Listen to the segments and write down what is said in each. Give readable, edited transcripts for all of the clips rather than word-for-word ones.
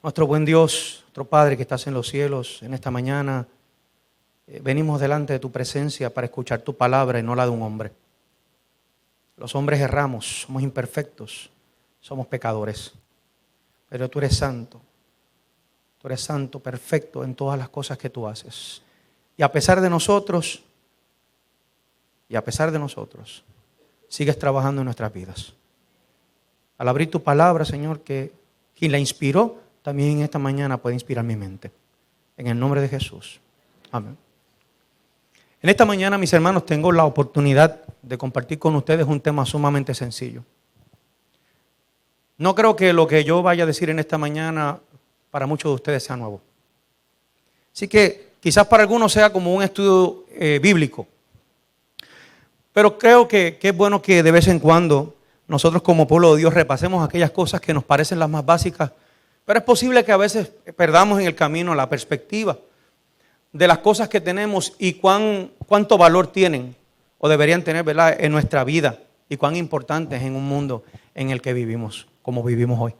Nuestro buen Dios, nuestro Padre que estás en los cielos, en esta mañana venimos delante de tu presencia para escuchar tu palabra y no la de un hombre. Los hombres erramos, somos imperfectos, somos pecadores, pero tú eres santo, perfecto en todas las cosas que tú haces. Y a pesar de nosotros, sigues trabajando en nuestras vidas. Al abrir tu palabra, Señor, que quien la inspiró, también en esta mañana puede inspirar mi mente. En el nombre de Jesús. Amén. En esta mañana, mis hermanos, tengo la oportunidad de compartir con ustedes un tema sumamente sencillo. No creo que lo que yo vaya a decir en esta mañana para muchos de ustedes sea nuevo. Así que quizás para algunos sea como un estudio bíblico. Pero creo que es bueno que de vez en cuando nosotros como pueblo de Dios repasemos aquellas cosas que nos parecen las más básicas. Pero es posible que a veces perdamos en el camino la perspectiva de las cosas que tenemos y cuánto valor tienen o deberían tener, ¿verdad?, en nuestra vida y cuán importantes en un mundo en el que vivimos, como vivimos hoy.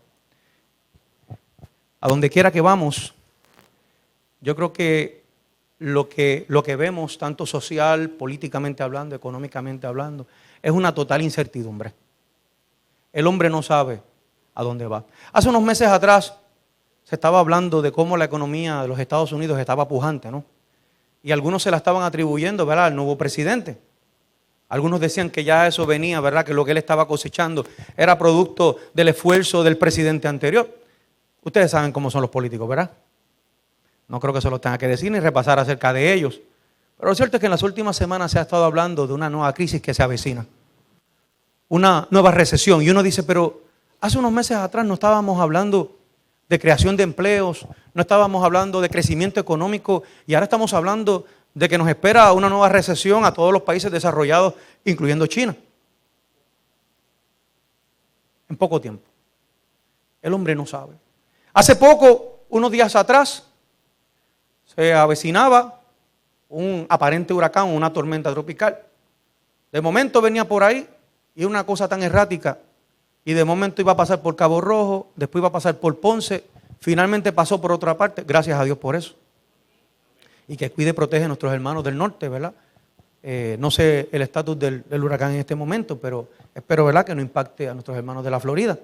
A donde quiera que vamos, yo creo que lo que vemos, tanto social, políticamente hablando, económicamente hablando, es una total incertidumbre. El hombre no sabe a dónde va. Hace unos meses atrás se estaba hablando de cómo la economía de los Estados Unidos estaba pujante, ¿no? Y algunos se la estaban atribuyendo, ¿verdad?, al nuevo presidente. Algunos decían que ya eso venía, ¿verdad?, que lo que él estaba cosechando era producto del esfuerzo del presidente anterior. Ustedes saben cómo son los políticos, ¿verdad? No creo que se lo tenga que decir ni repasar acerca de ellos. Pero lo cierto es que en las últimas semanas se ha estado hablando de una nueva crisis que se avecina. Una nueva recesión. Y uno dice, pero hace unos meses atrás no estábamos hablando de creación de empleos, no estábamos hablando de crecimiento económico y ahora estamos hablando de que nos espera una nueva recesión a todos los países desarrollados, incluyendo China. En poco tiempo. El hombre no sabe. Hace poco, unos días atrás, se avecinaba un aparente huracán, una tormenta tropical. De momento venía por ahí y una cosa tan errática. Y de momento iba a pasar por Cabo Rojo, después iba a pasar por Ponce, finalmente pasó por otra parte, gracias a Dios por eso. Y que cuide y protege a nuestros hermanos del norte, ¿verdad? No sé el estatus del huracán en este momento, pero espero, ¿verdad?, que no impacte a nuestros hermanos de la Florida.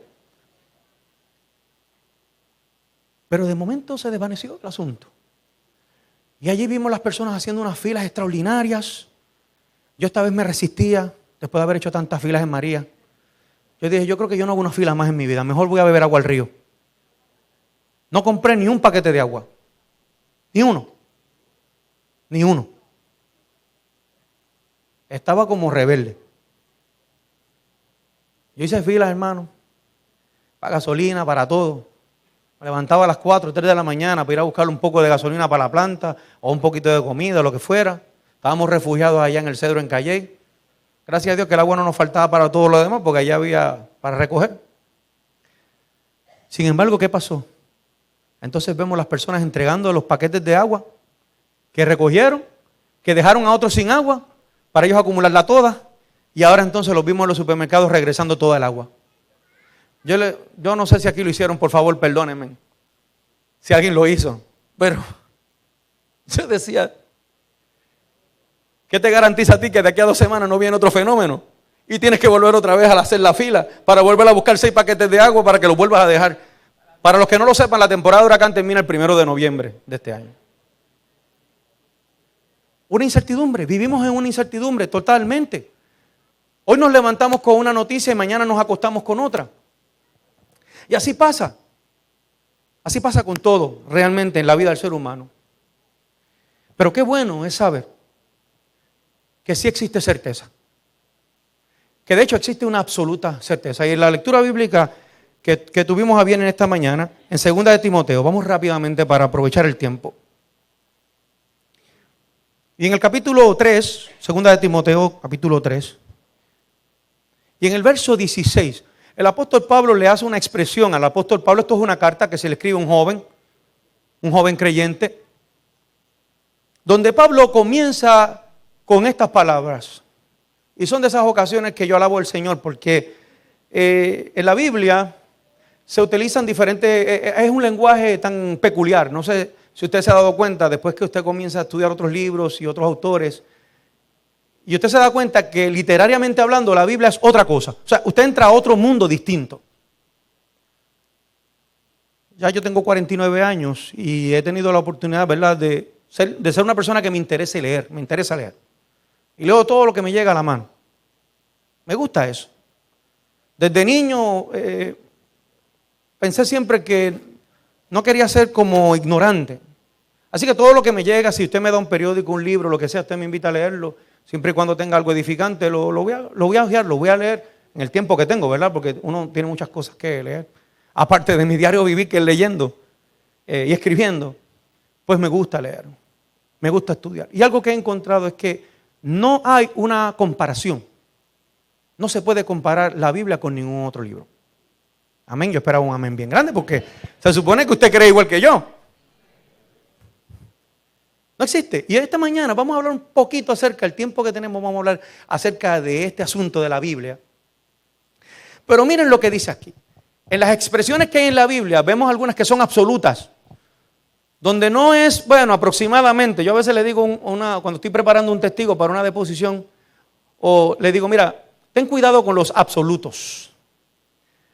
Pero de momento se desvaneció el asunto. Y allí vimos las personas haciendo unas filas extraordinarias. Yo esta vez me resistía, después de haber hecho tantas filas en María. Yo dije, yo creo que yo no hago una fila más en mi vida, mejor voy a beber agua al río. No compré ni un paquete de agua, ni uno. Estaba como rebelde. Yo hice filas, hermano, para gasolina, para todo. Me levantaba a las 4 o 3 de la mañana para ir a buscar un poco de gasolina para la planta o un poquito de comida, lo que fuera. Estábamos refugiados allá en el Cedro, en Calley. Gracias a Dios que el agua no nos faltaba para todo lo demás porque allá había para recoger. Sin embargo, ¿qué pasó? Entonces vemos las personas entregando los paquetes de agua que recogieron, que dejaron a otros sin agua para ellos acumularla toda y ahora entonces los vimos en los supermercados regresando toda el agua. Yo no sé si aquí lo hicieron, por favor, perdónenme si alguien lo hizo, pero yo decía, ¿qué te garantiza a ti que de aquí a 2 semanas no viene otro fenómeno? Y tienes que volver otra vez a hacer la fila para volver a buscar 6 paquetes de agua para que los vuelvas a dejar. Para los que no lo sepan, la temporada de huracán termina el 1 de noviembre de este año. Una incertidumbre, vivimos en una incertidumbre totalmente. Hoy nos levantamos con una noticia y mañana nos acostamos con otra. Y así pasa con todo realmente en la vida del ser humano. Pero qué bueno es saber que sí existe certeza. Que de hecho existe una absoluta certeza. Y en la lectura bíblica que tuvimos a bien en esta mañana, en 2 de Timoteo, vamos rápidamente para aprovechar el tiempo. Y en el capítulo 3, 2 de Timoteo, capítulo 3, y en el verso 16, el apóstol Pablo le hace una expresión al apóstol Pablo. Esto es una carta que se le escribe a un joven creyente, donde Pablo comienza con estas palabras. Y son de esas ocasiones que yo alabo al Señor, porque en la Biblia se utilizan diferentes, es un lenguaje tan peculiar. No sé si usted se ha dado cuenta, después que usted comienza a estudiar otros libros y otros autores, y usted se da cuenta que literariamente hablando la Biblia es otra cosa. O sea, usted entra a otro mundo distinto. Ya yo tengo 49 años y he tenido la oportunidad, ¿verdad?, de ser una persona que me interesa leer. Y leo todo lo que me llega a la mano. Me gusta eso. Desde niño pensé siempre que no quería ser como ignorante. Así que todo lo que me llega, si usted me da un periódico, un libro, lo que sea, usted me invita a leerlo, siempre y cuando tenga algo edificante, lo voy a hojear, lo voy a leer en el tiempo que tengo, ¿verdad? Porque uno tiene muchas cosas que leer. Aparte de mi diario vivir, que es leyendo y escribiendo, pues me gusta leer, me gusta estudiar. Y algo que he encontrado es que no hay una comparación. No se puede comparar la Biblia con ningún otro libro. Amén. Yo esperaba un amén bien grande porque se supone que usted cree igual que yo. No existe. Y esta mañana vamos a hablar un poquito acerca, el tiempo que tenemos, vamos a hablar acerca de este asunto de la Biblia. Pero miren lo que dice aquí. En las expresiones que hay en la Biblia vemos algunas que son absolutas. Donde no es, bueno, aproximadamente. Yo a veces le digo cuando estoy preparando un testigo para una deposición, o le digo, mira, ten cuidado con los absolutos.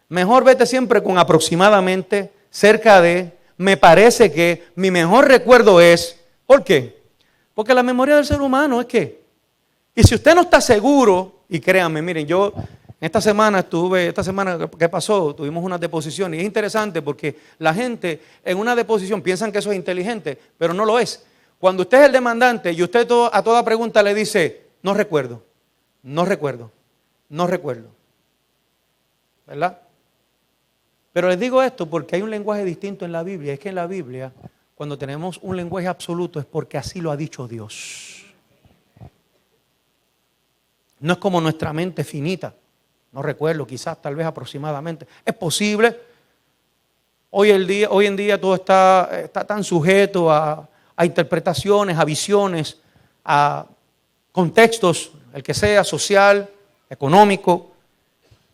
Mejor vete siempre con aproximadamente, cerca de, me parece que, mi mejor recuerdo es. ¿Por qué? Porque la memoria del ser humano es que. Y si usted no está seguro, y créanme, miren, yo esta semana que pasó, tuvimos una deposición y es interesante porque la gente en una deposición piensan que eso es inteligente, pero no lo es. Cuando usted es el demandante y usted a toda pregunta le dice, no recuerdo. ¿Verdad? Pero les digo esto porque hay un lenguaje distinto en la Biblia. Es que en la Biblia, cuando tenemos un lenguaje absoluto, es porque así lo ha dicho Dios. No es como nuestra mente finita. No recuerdo, quizás, tal vez aproximadamente. Es posible. Hoy en día todo está tan sujeto a interpretaciones, a visiones, a contextos, el que sea, social, económico.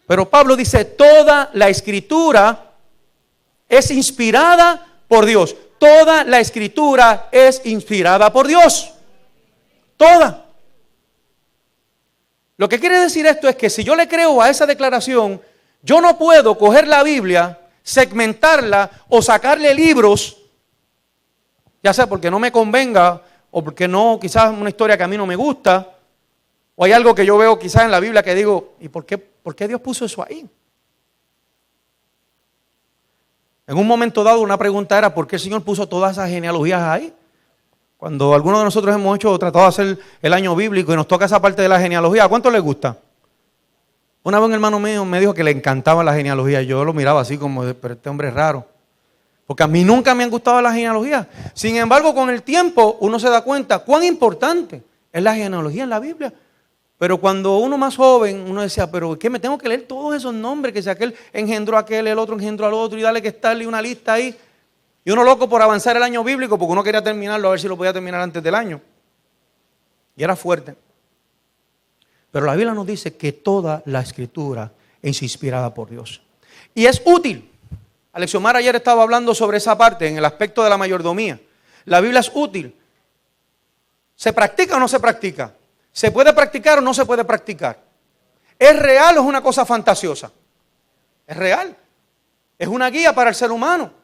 Pero Pablo dice, toda la Escritura es inspirada por Dios. Toda la Escritura es inspirada por Dios. Toda. Lo que quiere decir esto es que si yo le creo a esa declaración, yo no puedo coger la Biblia, segmentarla o sacarle libros, ya sea porque no me convenga o porque no, quizás una historia que a mí no me gusta, o hay algo que yo veo quizás en la Biblia que digo, ¿y por qué Dios puso eso ahí? En un momento dado una pregunta era, ¿por qué el Señor puso todas esas genealogías ahí? Cuando algunos de nosotros hemos tratado de hacer el año bíblico y nos toca esa parte de la genealogía, ¿a cuánto les gusta? Una vez un hermano mío me dijo que le encantaba la genealogía. Yo lo miraba así como, pero este hombre es raro. Porque a mí nunca me han gustado las genealogías. Sin embargo, con el tiempo uno se da cuenta cuán importante es la genealogía en la Biblia. Pero cuando uno más joven, uno decía, pero ¿qué? Me tengo que leer todos esos nombres, que si aquel engendró a aquel, el otro engendró al otro, y darle que estarle una lista ahí. Y uno loco por avanzar el año bíblico, porque uno quería terminarlo, a ver si lo podía terminar antes del año. Y era fuerte. Pero la Biblia nos dice que toda la Escritura es inspirada por Dios. Y es útil. Alexiomar ayer estaba hablando sobre esa parte, en el aspecto de la mayordomía. La Biblia es útil. ¿Se practica o no se practica? ¿Se puede practicar o no se puede practicar? ¿Es real o es una cosa fantasiosa? Es real. Es una guía para el ser humano.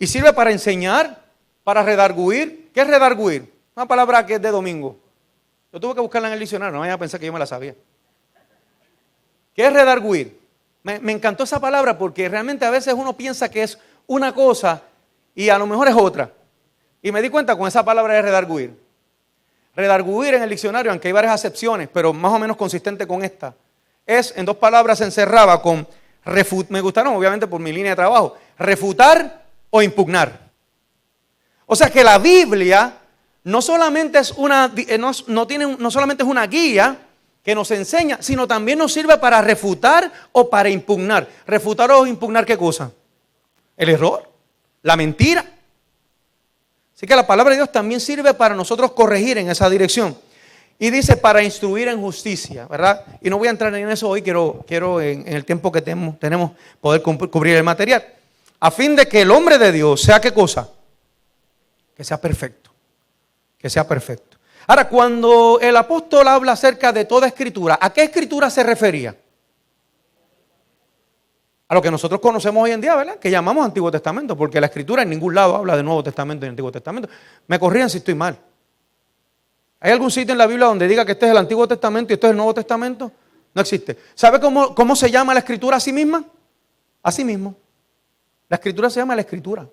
Y sirve para enseñar, para redarguir. ¿Qué es redarguir? Una palabra que es de domingo. Yo tuve que buscarla en el diccionario, no vayan a pensar que yo me la sabía. ¿Qué es redarguir? Me encantó esa palabra porque realmente a veces uno piensa que es una cosa y a lo mejor es otra. Y me di cuenta con esa palabra de redarguir. Redarguir en el diccionario, aunque hay varias acepciones, pero más o menos consistente con esta, es en dos palabras, se encerraba con me gustaron obviamente por mi línea de trabajo, refutar o impugnar. O sea que la Biblia no solamente es no solamente es una guía que nos enseña, sino también nos sirve para refutar o para impugnar. ¿Refutar o impugnar qué cosa? El error, la mentira. Así que la palabra de Dios también sirve para nosotros corregir en esa dirección. Y dice para instruir en justicia, ¿verdad? Y no voy a entrar en eso hoy, quiero en el tiempo que tenemos poder cubrir el material. A fin de que el hombre de Dios sea, ¿qué cosa? Que sea perfecto. Que sea perfecto. Ahora, cuando el apóstol habla acerca de toda escritura, ¿a qué escritura se refería? A lo que nosotros conocemos hoy en día, ¿verdad? Que llamamos Antiguo Testamento, porque la escritura en ningún lado habla de Nuevo Testamento y Antiguo Testamento. Me corrijan si estoy mal. ¿Hay algún sitio en la Biblia donde diga que este es el Antiguo Testamento y este es el Nuevo Testamento? No existe. ¿Sabe cómo se llama la escritura a sí misma? A sí mismo. La escritura se llama la escritura,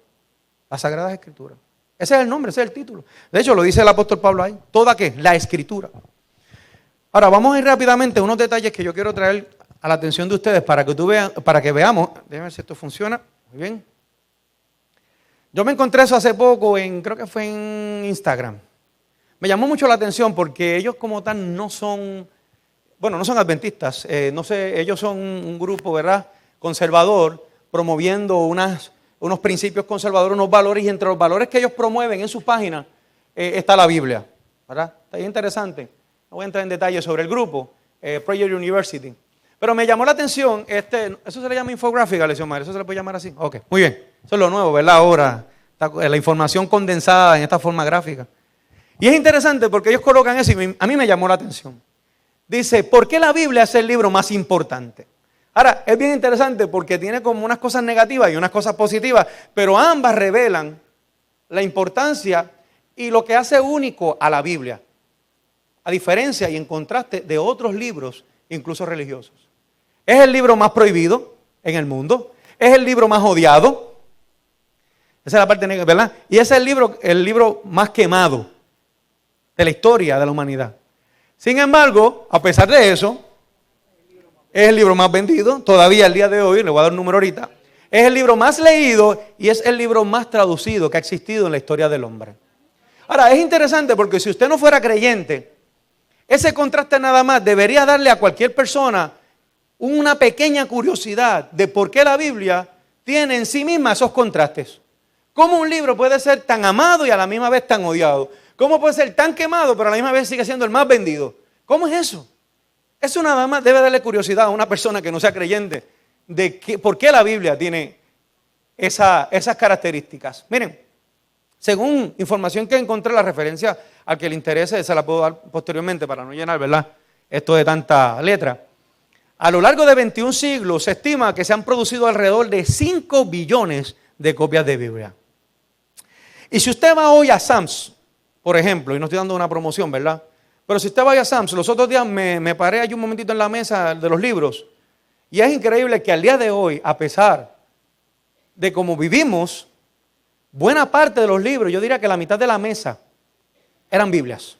las sagradas escrituras. Ese es el nombre, ese es el título. De hecho, lo dice el apóstol Pablo ahí. ¿Toda qué? La escritura. Ahora, vamos a ir rápidamente a unos detalles que yo quiero traer a la atención de ustedes para que veamos. Déjenme ver si esto funciona. Muy bien. Yo me encontré eso hace poco, creo que fue en Instagram. Me llamó mucho la atención porque ellos como tal no son adventistas. No sé, ellos son un grupo, ¿verdad?, conservador, promoviendo unos principios conservadores, unos valores, y entre los valores que ellos promueven en sus páginas está la Biblia, ¿verdad? Está bien interesante. No voy a entrar en detalles sobre el grupo, Prayer University. Pero me llamó la atención, eso se le llama infográfica, lección madre, eso se le puede llamar así. Ok, muy bien. Eso es lo nuevo, ¿verdad? Ahora, la información condensada en esta forma gráfica. Y es interesante porque ellos colocan eso y a mí me llamó la atención. Dice, ¿por qué la Biblia es el libro más importante? Ahora, es bien interesante porque tiene como unas cosas negativas y unas cosas positivas, pero ambas revelan la importancia y lo que hace único a la Biblia, a diferencia y en contraste de otros libros, incluso religiosos. Es el libro más prohibido en el mundo, es el libro más odiado, esa es la parte negativa, ¿verdad? Y es el libro más quemado de la historia de la humanidad. Sin embargo, a pesar de eso, es el libro más vendido, todavía al día de hoy, le voy a dar un número ahorita, es el libro más leído y es el libro más traducido que ha existido en la historia del hombre. Ahora, es interesante porque si usted no fuera creyente, ese contraste nada más debería darle a cualquier persona una pequeña curiosidad de por qué la Biblia tiene en sí misma esos contrastes. ¿Cómo un libro puede ser tan amado y a la misma vez tan odiado? ¿Cómo puede ser tan quemado pero a la misma vez sigue siendo el más vendido? ¿Cómo es eso? Eso nada más debe darle curiosidad a una persona que no sea creyente de por qué la Biblia tiene esas características. Miren, según información que encontré, la referencia al que le interese, se la puedo dar posteriormente para no llenar, ¿verdad?, esto de tanta letra. A lo largo de 21 siglos se estima que se han producido alrededor de 5 billones de copias de Biblia. Y si usted va hoy a Sam's, por ejemplo, y no estoy dando una promoción, ¿verdad?, pero si usted va a Sam's, los otros días me paré allí un momentito en la mesa de los libros, y es increíble que al día de hoy, a pesar de cómo vivimos, buena parte de los libros, yo diría que la mitad de la mesa eran Biblias,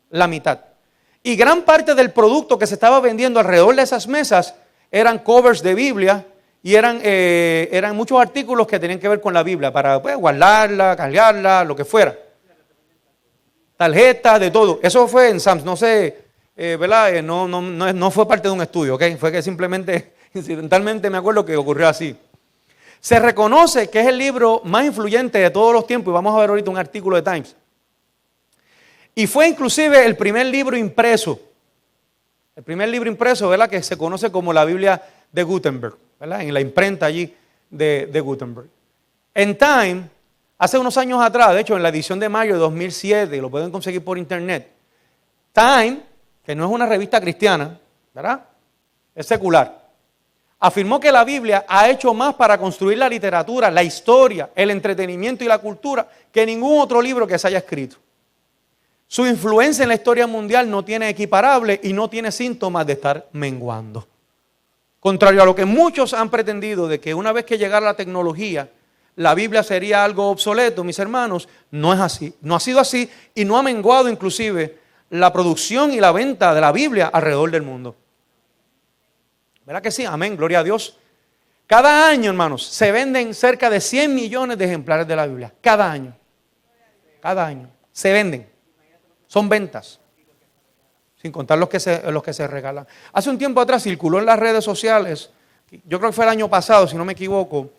la mitad. Y gran parte del producto que se estaba vendiendo alrededor de esas mesas eran covers de Biblia y eran muchos artículos que tenían que ver con la Biblia para guardarla, cargarla, lo que fuera. Tarjetas, de todo. Eso fue en Sam's, no sé, ¿verdad? No fue parte de un estudio, ¿ok? Fue que simplemente, incidentalmente me acuerdo que ocurrió así. Se reconoce que es el libro más influyente de todos los tiempos y vamos a ver ahorita un artículo de Times. Y fue inclusive el primer libro impreso, ¿verdad?, que se conoce como la Biblia de Gutenberg, ¿verdad?, en la imprenta allí de Gutenberg. En Time, hace unos años atrás, de hecho en la edición de mayo de 2007, lo pueden conseguir por internet, Time, que no es una revista cristiana, ¿verdad?, es secular, afirmó que la Biblia ha hecho más para construir la literatura, la historia, el entretenimiento y la cultura que ningún otro libro que se haya escrito. Su influencia en la historia mundial no tiene equiparable y no tiene síntomas de estar menguando. Contrario a lo que muchos han pretendido de que una vez que llegara la tecnología, la Biblia sería algo obsoleto, mis hermanos, no es así. No ha sido así y no ha menguado inclusive la producción y la venta de la Biblia alrededor del mundo. ¿Verdad que sí? Amén, gloria a Dios. Cada año, hermanos, se venden cerca de 100 millones de ejemplares de la Biblia. Cada año. Cada año. Se venden. Son ventas, sin contar los que se regalan. Hace un tiempo atrás circuló en las redes sociales, yo creo que fue el año pasado, si no me equivoco,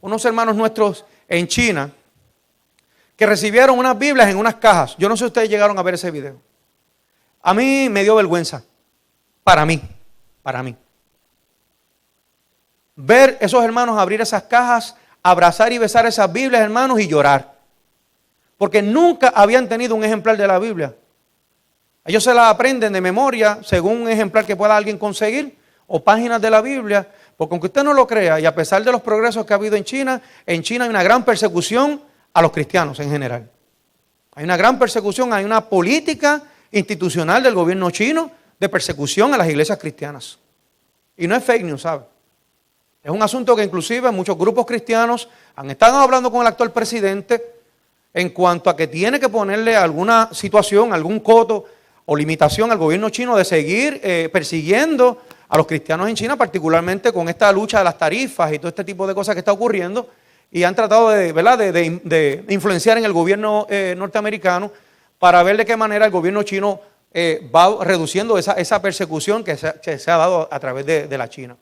unos hermanos nuestros en China que recibieron unas Biblias en unas cajas. Yo no sé si ustedes llegaron a ver ese video. A mí me dio vergüenza. Para mí. Ver esos hermanos abrir esas cajas, abrazar y besar esas Biblias, hermanos, y llorar. Porque nunca habían tenido un ejemplar de la Biblia. Ellos se la aprenden de memoria según un ejemplar que pueda alguien conseguir o páginas de la Biblia. Porque aunque usted no lo crea, y a pesar de los progresos que ha habido en China hay una gran persecución a los cristianos en general. Hay una gran persecución, hay una política institucional del gobierno chino de persecución a las iglesias cristianas. Y no es fake news, ¿sabe? Es un asunto que inclusive muchos grupos cristianos han estado hablando con el actual presidente en cuanto a que tiene que ponerle alguna situación, algún coto o limitación al gobierno chino de seguir persiguiendo a los cristianos en China, particularmente con esta lucha de las tarifas y todo este tipo de cosas que está ocurriendo, y han tratado de influenciar en el gobierno norteamericano para ver de qué manera el gobierno chino va reduciendo esa persecución que se ha dado a través de la China.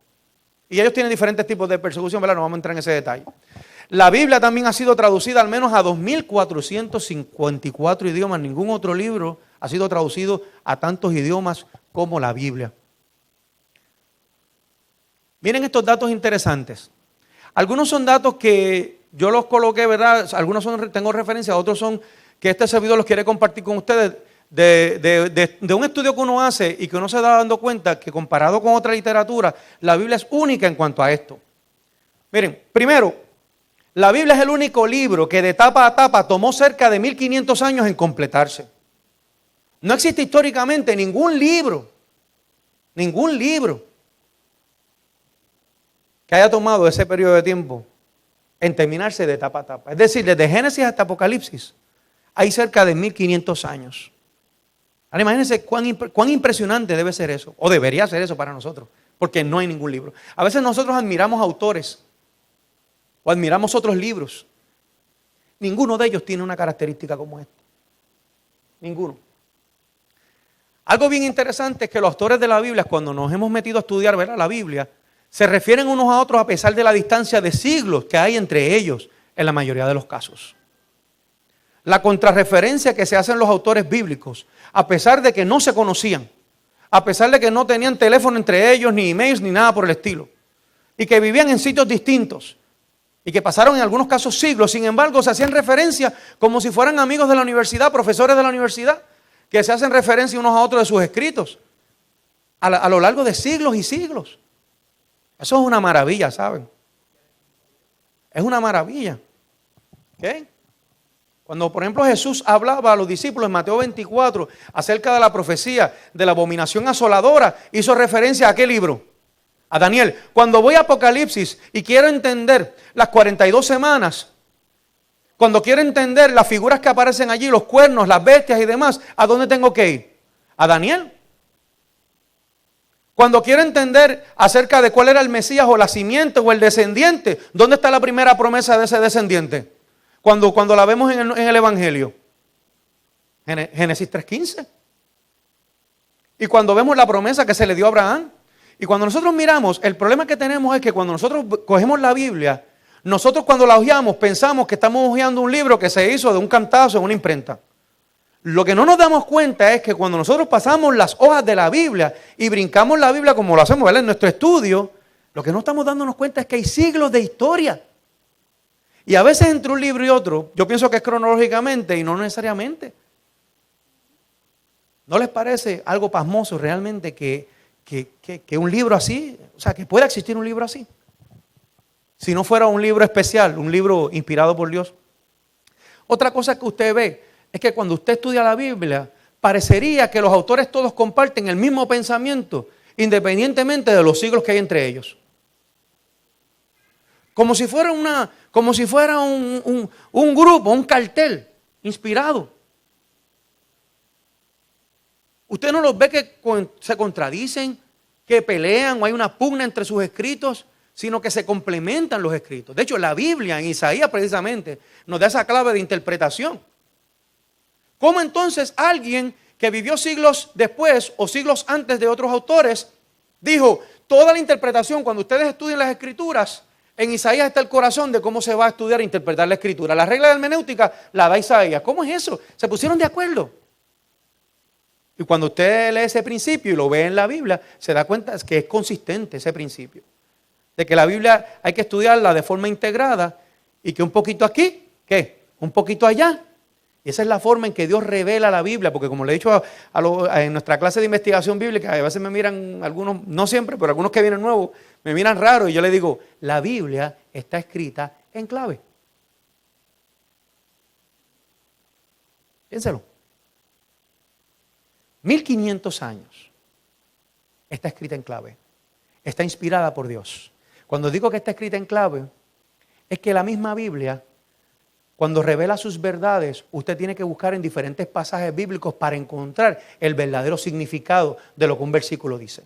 Y ellos tienen diferentes tipos de persecución, ¿verdad? No vamos a entrar en ese detalle. La Biblia también ha sido traducida al menos a 2.454 idiomas. Ningún otro libro ha sido traducido a tantos idiomas como la Biblia. Miren estos datos interesantes. Algunos son datos que yo los coloqué, ¿verdad? Algunos tengo referencia, otros son que este servidor los quiere compartir con ustedes de un estudio que uno hace y que uno se da dando cuenta que comparado con otra literatura, la Biblia es única en cuanto a esto. Miren, primero, la Biblia es el único libro que de tapa a tapa tomó cerca de 1500 años en completarse. No existe históricamente ningún libro que haya tomado ese periodo de tiempo en terminarse de tapa a tapa. Es decir, desde Génesis hasta Apocalipsis hay cerca de 1500 años. Ahora imagínense cuán impresionante debe ser eso, o debería ser eso para nosotros, porque no hay ningún libro. A veces nosotros admiramos autores o admiramos otros libros. Ninguno de ellos tiene una característica como esta. Ninguno. Algo bien interesante es que los autores de la Biblia, cuando nos hemos metido a estudiar, ¿verdad?, la Biblia, se refieren unos a otros a pesar de la distancia de siglos que hay entre ellos en la mayoría de los casos. La contrarreferencia que se hacen los autores bíblicos, a pesar de que no se conocían, a pesar de que no tenían teléfono entre ellos, ni emails, ni nada por el estilo, y que vivían en sitios distintos, y que pasaron en algunos casos siglos, sin embargo se hacían referencia como si fueran amigos de la universidad, profesores de la universidad, que se hacen referencia unos a otros de sus escritos, a lo largo de siglos y siglos. Eso es una maravilla, ¿saben? Es una maravilla. ¿Ok? Cuando, por ejemplo, Jesús hablaba a los discípulos en Mateo 24 acerca de la profecía de la abominación asoladora, hizo referencia a ¿qué libro? A Daniel. Cuando voy a Apocalipsis y quiero entender las 42 semanas, cuando quiero entender las figuras que aparecen allí, los cuernos, las bestias y demás, ¿a dónde tengo que ir? A Daniel. Cuando quiero entender acerca de cuál era el Mesías o la simiente o el descendiente, ¿dónde está la primera promesa de ese descendiente? Cuando la vemos en el Evangelio. Génesis 3:15. Y cuando vemos la promesa que se le dio a Abraham. Y cuando nosotros miramos, el problema que tenemos es que cuando nosotros cogemos la Biblia, nosotros cuando la hojeamos pensamos que estamos hojeando un libro que se hizo de un cantazo en una imprenta. Lo que no nos damos cuenta es que cuando nosotros pasamos las hojas de la Biblia y brincamos la Biblia como lo hacemos, ¿verdad?, en nuestro estudio, lo que no estamos dándonos cuenta es que hay siglos de historia. Y a veces entre un libro y otro, yo pienso que es cronológicamente y no necesariamente. ¿No les parece algo pasmoso realmente que un libro así, o sea, que pueda existir un libro así? Si no fuera un libro especial, un libro inspirado por Dios. Otra cosa que usted ve es que cuando usted estudia la Biblia, parecería que los autores todos comparten el mismo pensamiento, independientemente de los siglos que hay entre ellos. Como si fuera un grupo, un cartel inspirado. Usted no los ve que se contradicen, que pelean o hay una pugna entre sus escritos, sino que se complementan los escritos. De hecho, la Biblia en Isaías precisamente nos da esa clave de interpretación. ¿Cómo entonces alguien que vivió siglos después o siglos antes de otros autores dijo, toda la interpretación, cuando ustedes estudian las escrituras, en Isaías está el corazón de cómo se va a estudiar e interpretar la escritura? La regla de hermenéutica la da Isaías. ¿Cómo es eso? ¿Se pusieron de acuerdo? Y cuando usted lee ese principio y lo ve en la Biblia, se da cuenta que es consistente ese principio. De que la Biblia hay que estudiarla de forma integrada y que un poquito aquí, ¿qué? Un poquito allá. Y esa es la forma en que Dios revela la Biblia, porque como le he dicho en nuestra clase de investigación bíblica, a veces me miran algunos, no siempre, pero algunos que vienen nuevos, me miran raro y yo le digo, la Biblia está escrita en clave. Piénselo. 1500 años está escrita en clave. Está inspirada por Dios. Cuando digo que está escrita en clave, es que la misma Biblia, cuando revela sus verdades, usted tiene que buscar en diferentes pasajes bíblicos para encontrar el verdadero significado de lo que un versículo dice.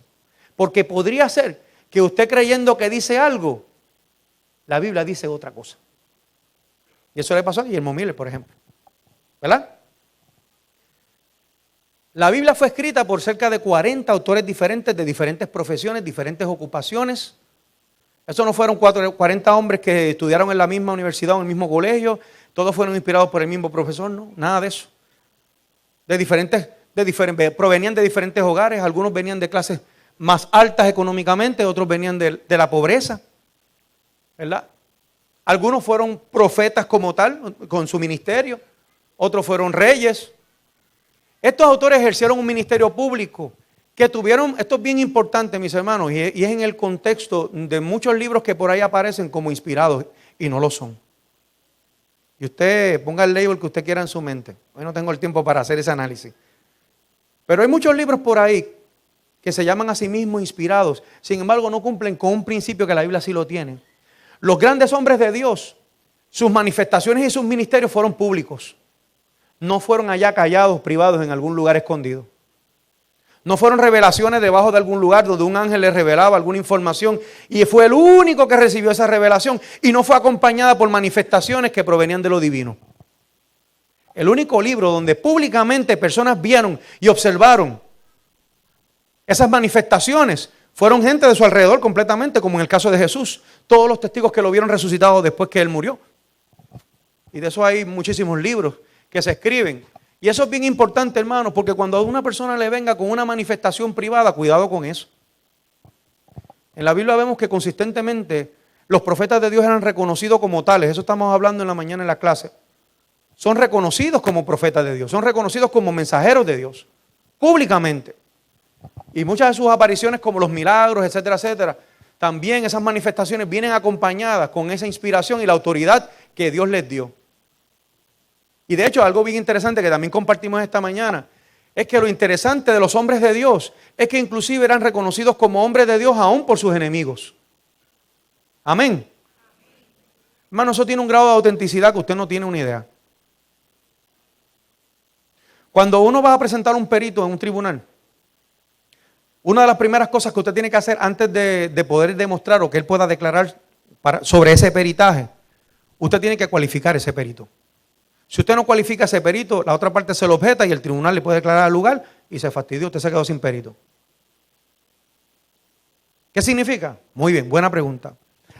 Porque podría ser que usted creyendo que dice algo, la Biblia dice otra cosa. Y eso le pasó a Guillermo Miller, por ejemplo. ¿Verdad? La Biblia fue escrita por cerca de 40 autores diferentes, de diferentes profesiones, diferentes ocupaciones. Eso no fueron 40 hombres que estudiaron en la misma universidad o en el mismo colegio. Todos fueron inspirados por el mismo profesor, no, nada de eso. Provenían de diferentes hogares, algunos venían de clases más altas económicamente, otros venían de la pobreza, ¿verdad? Algunos fueron profetas como tal, con su ministerio, otros fueron reyes. Estos autores ejercieron un ministerio público que tuvieron, esto es bien importante mis hermanos, y es en el contexto de muchos libros que por ahí aparecen como inspirados y no lo son. Y usted ponga el label que usted quiera en su mente. Hoy no tengo el tiempo para hacer ese análisis. Pero hay muchos libros por ahí que se llaman a sí mismos inspirados, sin embargo no cumplen con un principio que la Biblia sí lo tiene. Los grandes hombres de Dios, sus manifestaciones y sus ministerios fueron públicos. No fueron allá callados, privados en algún lugar escondido. No fueron revelaciones debajo de algún lugar donde un ángel les revelaba alguna información y fue el único que recibió esa revelación y no fue acompañada por manifestaciones que provenían de lo divino. El único libro donde públicamente personas vieron y observaron esas manifestaciones fueron gente de su alrededor completamente, como en el caso de Jesús. Todos los testigos que lo vieron resucitado después que Él murió. Y de eso hay muchísimos libros que se escriben. Y eso es bien importante, hermanos, porque cuando a una persona le venga con una manifestación privada, cuidado con eso. En la Biblia vemos que consistentemente los profetas de Dios eran reconocidos como tales. Eso estamos hablando en la mañana en la clase. Son reconocidos como profetas de Dios, son reconocidos como mensajeros de Dios, públicamente. Y muchas de sus apariciones, como los milagros, etcétera, etcétera, también esas manifestaciones vienen acompañadas con esa inspiración y la autoridad que Dios les dio. Y de hecho, algo bien interesante que también compartimos esta mañana, es que lo interesante de los hombres de Dios es que inclusive eran reconocidos como hombres de Dios aún por sus enemigos. Amén. Hermano, eso tiene un grado de autenticidad que usted no tiene una idea. Cuando uno va a presentar un perito en un tribunal, una de las primeras cosas que usted tiene que hacer antes de poder demostrar o que él pueda declarar sobre ese peritaje, usted tiene que cualificar ese perito. Si usted no cualifica ese perito, la otra parte se lo objeta y el tribunal le puede declarar al lugar y se fastidió, usted se quedó sin perito. ¿Qué significa? Muy bien, buena pregunta.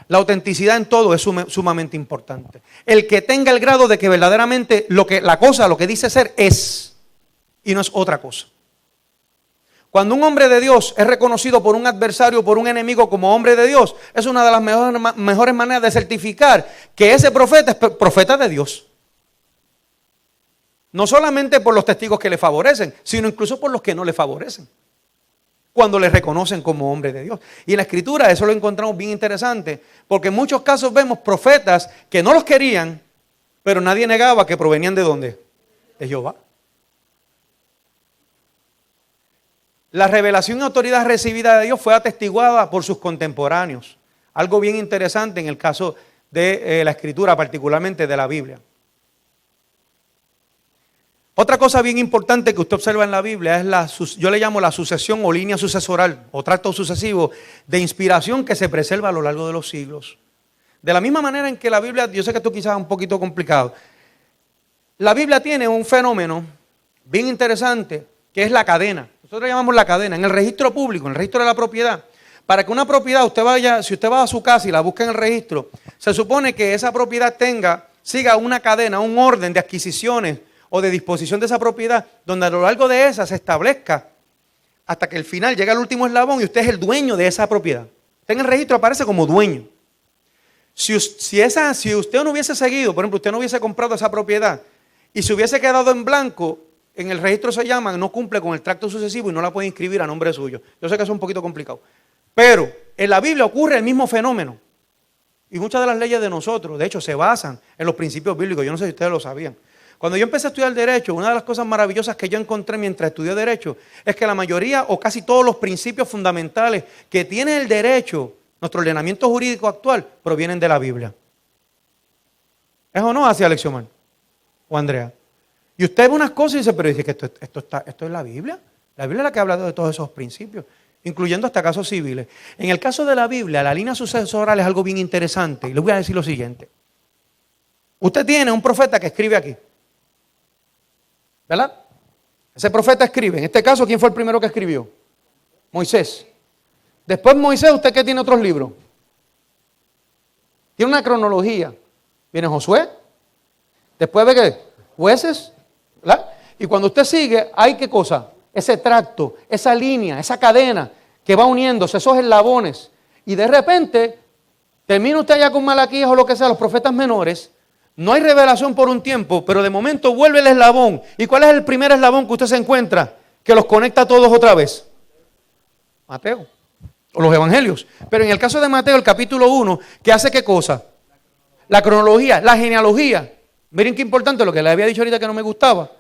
La autenticidad en todo es sumamente importante. El que tenga el grado de que verdaderamente lo que dice ser es y no es otra cosa. Cuando un hombre de Dios es reconocido por un adversario, por un enemigo como hombre de Dios, es una de las mejores maneras de certificar que ese profeta es profeta de Dios. No solamente por los testigos que le favorecen, sino incluso por los que no le favorecen. Cuando le reconocen como hombre de Dios. Y en la Escritura eso lo encontramos bien interesante, porque en muchos casos vemos profetas que no los querían, pero nadie negaba que provenían de ¿dónde? De Jehová. La revelación y autoridad recibida de Dios fue atestiguada por sus contemporáneos. Algo bien interesante en el caso de la Escritura, particularmente de la Biblia. Otra cosa bien importante que usted observa en la Biblia es yo le llamo la sucesión o línea sucesoral o tracto sucesivo de inspiración que se preserva a lo largo de los siglos. De la misma manera en que la Biblia, yo sé que esto quizás es un poquito complicado, la Biblia tiene un fenómeno bien interesante que es la cadena. Nosotros llamamos la cadena en el registro público, en el registro de la propiedad. Para que una propiedad, si usted va a su casa y la busca en el registro, se supone que esa propiedad siga una cadena, un orden de adquisiciones o de disposición de esa propiedad, donde a lo largo de esa se establezca hasta que el final llega al último eslabón y usted es el dueño de esa propiedad. Usted en el registro aparece como dueño. Si usted no hubiese seguido, por ejemplo, usted no hubiese comprado esa propiedad y se hubiese quedado en blanco, en el registro se llama, no cumple con el tracto sucesivo y no la puede inscribir a nombre suyo. Yo sé que eso es un poquito complicado. Pero en la Biblia ocurre el mismo fenómeno. Y muchas de las leyes de nosotros, de hecho, se basan en los principios bíblicos. Yo no sé si ustedes lo sabían. Cuando yo empecé a estudiar Derecho, una de las cosas maravillosas que yo encontré mientras estudié Derecho es que la mayoría o casi todos los principios fundamentales que tiene el derecho, nuestro ordenamiento jurídico actual, provienen de la Biblia. ¿Es o no así, Alexiomar? ¿O Andrea? Y usted ve unas cosas y dice, pero dice que esto es la Biblia. La Biblia es la que habla de todos esos principios, incluyendo hasta casos civiles. En el caso de la Biblia, la línea sucesoral es algo bien interesante. Y les voy a decir lo siguiente. Usted tiene un profeta que escribe aquí. ¿Verdad? Ese profeta escribe. En este caso, ¿quién fue el primero que escribió? Moisés. Después Moisés, ¿usted qué tiene otros libros? Tiene una cronología. Viene Josué. Después ve que Jueces. ¿Verdad? Y cuando usted sigue, hay qué cosa? Ese tracto, esa línea, esa cadena que va uniéndose, esos eslabones. Y de repente, termina usted ya con Malaquías o lo que sea, los profetas menores. No hay revelación por un tiempo, pero de momento vuelve el eslabón. ¿Y cuál es el primer eslabón que usted se encuentra? Que los conecta a todos otra vez. Mateo. O los evangelios. Pero en el caso de Mateo, el capítulo 1, ¿qué hace qué cosa? La cronología, la genealogía. Miren qué importante lo que le había dicho ahorita que no me gustaba.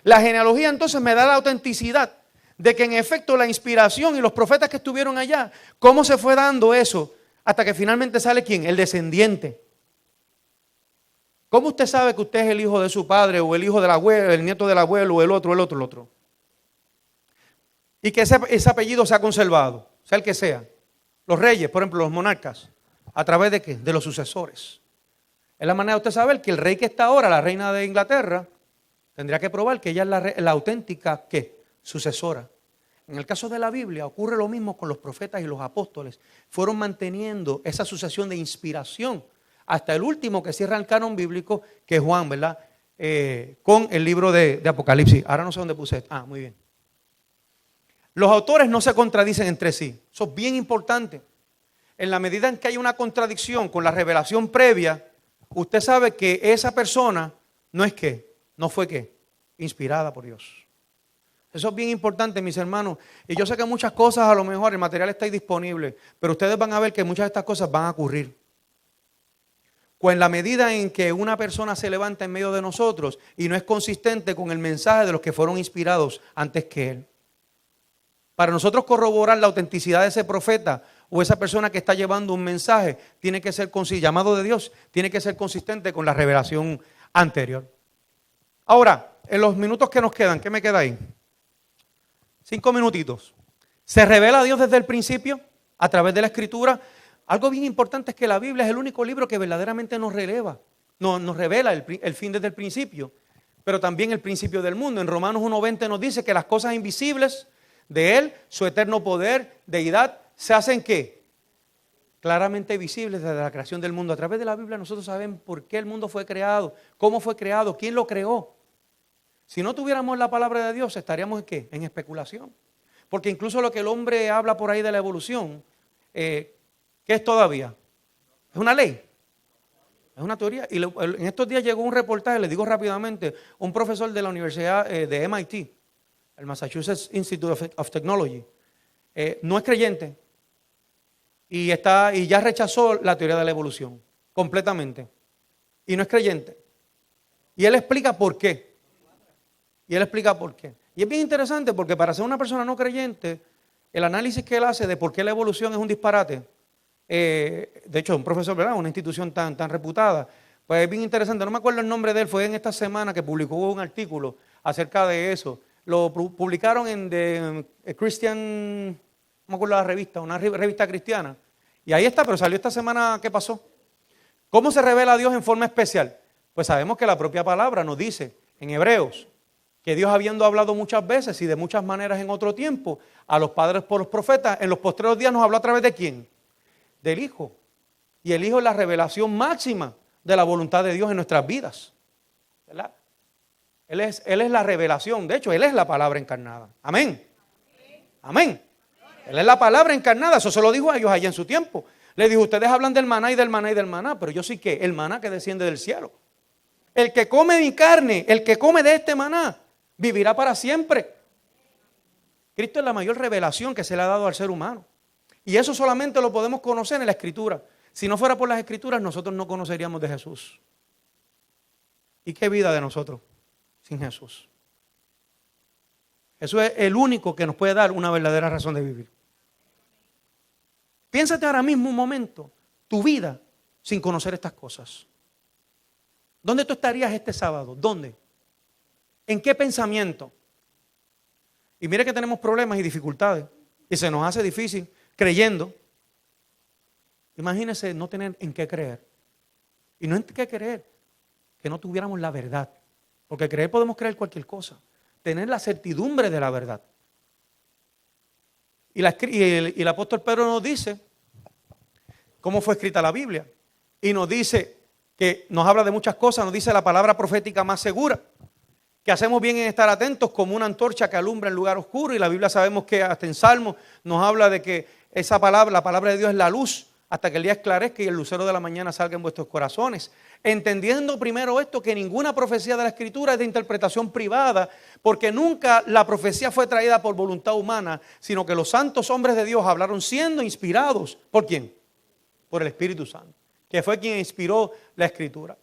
La genealogía entonces me da la autenticidad de que en efecto la inspiración y los profetas que estuvieron allá, ¿cómo se fue dando eso? Hasta que finalmente sale ¿quién? El descendiente. ¿Cómo usted sabe que usted es el hijo de su padre o el hijo del abuelo, el nieto del abuelo o el otro? Y que ese apellido se ha conservado, sea el que sea. Los reyes, por ejemplo, los monarcas, ¿a través de qué? De los sucesores. Es la manera de usted saber que el rey que está ahora, la reina de Inglaterra, tendría que probar que ella es la auténtica, ¿qué? Sucesora. En el caso de la Biblia ocurre lo mismo con los profetas y los apóstoles. Fueron manteniendo esa sucesión de inspiración hasta el último que cierra el canon bíblico, que es Juan, ¿verdad? Con el libro de Apocalipsis. Ahora no sé dónde puse esto. Muy bien. Los autores no se contradicen entre sí. Eso es bien importante. En la medida en que hay una contradicción con la revelación previa, usted sabe que esa persona no es qué, no fue qué, inspirada por Dios. Eso es bien importante, mis hermanos. Y yo sé que muchas cosas, a lo mejor el material está ahí disponible, pero ustedes van a ver que muchas de estas cosas van a ocurrir. Pues en la medida en que una persona se levanta en medio de nosotros y no es consistente con el mensaje de los que fueron inspirados antes que él. Para nosotros corroborar la autenticidad de ese profeta o esa persona que está llevando un mensaje, tiene que ser llamado de Dios, tiene que ser consistente con la revelación anterior. Ahora, en los minutos que nos quedan, ¿qué me queda ahí? 5 minutitos. ¿Se revela a Dios desde el principio a través de la Escritura? Algo bien importante es que la Biblia es el único libro que verdaderamente nos revela el fin desde el principio, pero también el principio del mundo. En Romanos 1:20 nos dice que las cosas invisibles de Él, su eterno poder, deidad, se hacen ¿qué? Claramente visibles desde la creación del mundo. A través de la Biblia nosotros sabemos por qué el mundo fue creado, cómo fue creado, quién lo creó. Si no tuviéramos la palabra de Dios, estaríamos ¿en qué? En especulación. Porque incluso lo que el hombre habla por ahí de la evolución, ¿qué es todavía? Es una ley, es una teoría. Y en estos días llegó un reportaje, les digo rápidamente, un profesor de la Universidad de MIT, el Massachusetts Institute of Technology, no es creyente y ya rechazó la teoría de la evolución completamente. Y no es creyente. Y él explica por qué. Y es bien interesante porque para ser una persona no creyente, el análisis que él hace de por qué la evolución es un disparate, de hecho, un profesor, ¿verdad? Una institución tan reputada, pues es bien interesante. No me acuerdo el nombre de él, fue en esta semana que publicó un artículo acerca de eso. Lo publicaron en The Christian, no me acuerdo la revista, una revista cristiana. Y ahí está, pero salió esta semana, ¿qué pasó? ¿Cómo se revela a Dios en forma especial? Pues sabemos que la propia palabra nos dice en Hebreos que Dios, habiendo hablado muchas veces y de muchas maneras en otro tiempo a los padres por los profetas, en los postreros días nos habló a través de ¿quién? Del Hijo. Y el Hijo es la revelación máxima de la voluntad de Dios en nuestras vidas, ¿verdad? Él es la revelación. De hecho, Él es la palabra encarnada. Amén. Amén. Él es la palabra encarnada. Eso se lo dijo a ellos allá en su tiempo. Le dijo, ustedes hablan del maná y del maná y del maná, pero yo sí que el maná que desciende del cielo. El que come mi carne, el que come de este maná, vivirá para siempre. Cristo es la mayor revelación que se le ha dado al ser humano. Y eso solamente lo podemos conocer en la Escritura. Si no fuera por las Escrituras, nosotros no conoceríamos de Jesús. ¿Y qué vida de nosotros sin Jesús? Jesús es el único que nos puede dar una verdadera razón de vivir. Piénsate ahora mismo un momento, tu vida sin conocer estas cosas. ¿Dónde tú estarías este sábado? ¿Dónde? ¿En qué pensamiento? Y mire que tenemos problemas y dificultades. Y se nos hace difícil creyendo. Imagínese no tener en qué creer. Y no en qué creer, que no tuviéramos la verdad. Porque creer podemos creer cualquier cosa. Tener la certidumbre de la verdad. Y el apóstol Pedro nos dice cómo fue escrita la Biblia. Y nos dice que nos habla de muchas cosas. Nos dice la palabra profética más segura. Que hacemos bien en estar atentos como una antorcha que alumbra en lugar oscuro. Y la Biblia sabemos que hasta en Salmos nos habla de que esa palabra, la palabra de Dios es la luz hasta que el día esclarezca y el lucero de la mañana salga en vuestros corazones. Entendiendo primero esto, que ninguna profecía de la Escritura es de interpretación privada, porque nunca la profecía fue traída por voluntad humana, sino que los santos hombres de Dios hablaron siendo inspirados. ¿Por quién? Por el Espíritu Santo, que fue quien inspiró la Escritura.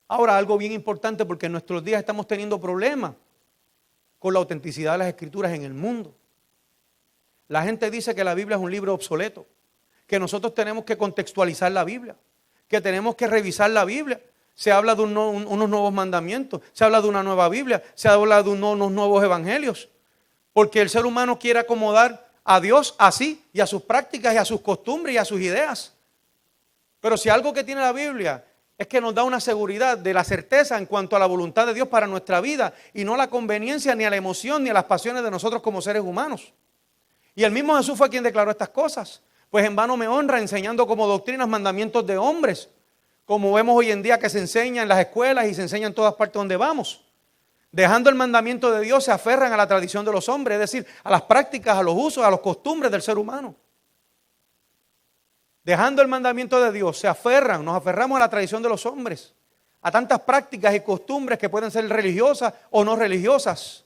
Ahora, algo bien importante, porque en nuestros días estamos teniendo problemas con la autenticidad de las Escrituras en el mundo. La gente dice que la Biblia es un libro obsoleto, que nosotros tenemos que contextualizar la Biblia, que tenemos que revisar la Biblia. Se habla de unos nuevos mandamientos, se habla de una nueva Biblia, se habla de unos nuevos evangelios, porque el ser humano quiere acomodar a Dios así y a sus prácticas y a sus costumbres y a sus ideas. Pero si algo que tiene la Biblia es que nos da una seguridad de la certeza en cuanto a la voluntad de Dios para nuestra vida y no la conveniencia ni a la emoción ni a las pasiones de nosotros como seres humanos. Y el mismo Jesús fue quien declaró estas cosas. Pues en vano me honra enseñando como doctrinas mandamientos de hombres, como vemos hoy en día que se enseña en las escuelas y se enseña en todas partes donde vamos. Dejando el mandamiento de Dios se aferran a la tradición de los hombres, es decir, a las prácticas, a los usos, a las costumbres del ser humano. Dejando el mandamiento de Dios se aferran, nos aferramos a la tradición de los hombres, a tantas prácticas y costumbres que pueden ser religiosas o no religiosas.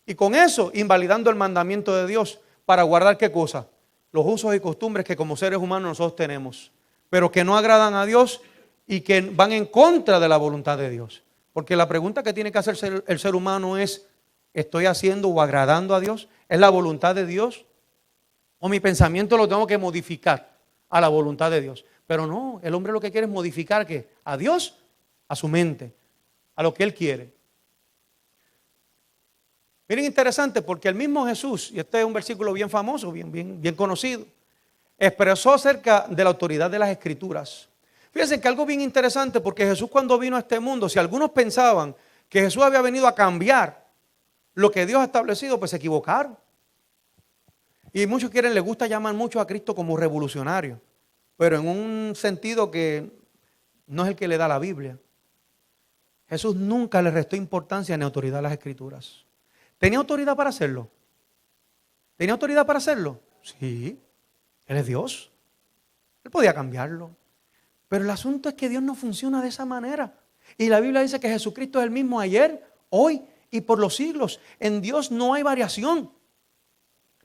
Y con eso invalidando el mandamiento de Dios para guardar ¿qué cosa? Los usos y costumbres que como seres humanos nosotros tenemos, pero que no agradan a Dios y que van en contra de la voluntad de Dios. Porque la pregunta que tiene que hacerse el ser humano es, ¿estoy haciendo o agradando a Dios? ¿Es la voluntad de Dios? ¿O mi pensamiento lo tengo que modificar a la voluntad de Dios? Pero no, el hombre lo que quiere es modificar ¿qué? A Dios, a su mente, a lo que él quiere. Miren, interesante, porque el mismo Jesús, y este es un versículo bien famoso, bien conocido, expresó acerca de la autoridad de las Escrituras. Fíjense que algo bien interesante, porque Jesús cuando vino a este mundo, si algunos pensaban que Jesús había venido a cambiar lo que Dios ha establecido, pues se equivocaron. Y muchos les gusta llamar mucho a Cristo como revolucionario, pero en un sentido que no es el que le da la Biblia. Jesús nunca le restó importancia ni autoridad a las Escrituras. ¿Tenía autoridad para hacerlo? ¿Tenía autoridad para hacerlo? Sí, Él es Dios. Él podía cambiarlo. Pero el asunto es que Dios no funciona de esa manera. Y la Biblia dice que Jesucristo es el mismo ayer, hoy y por los siglos. En Dios no hay variación.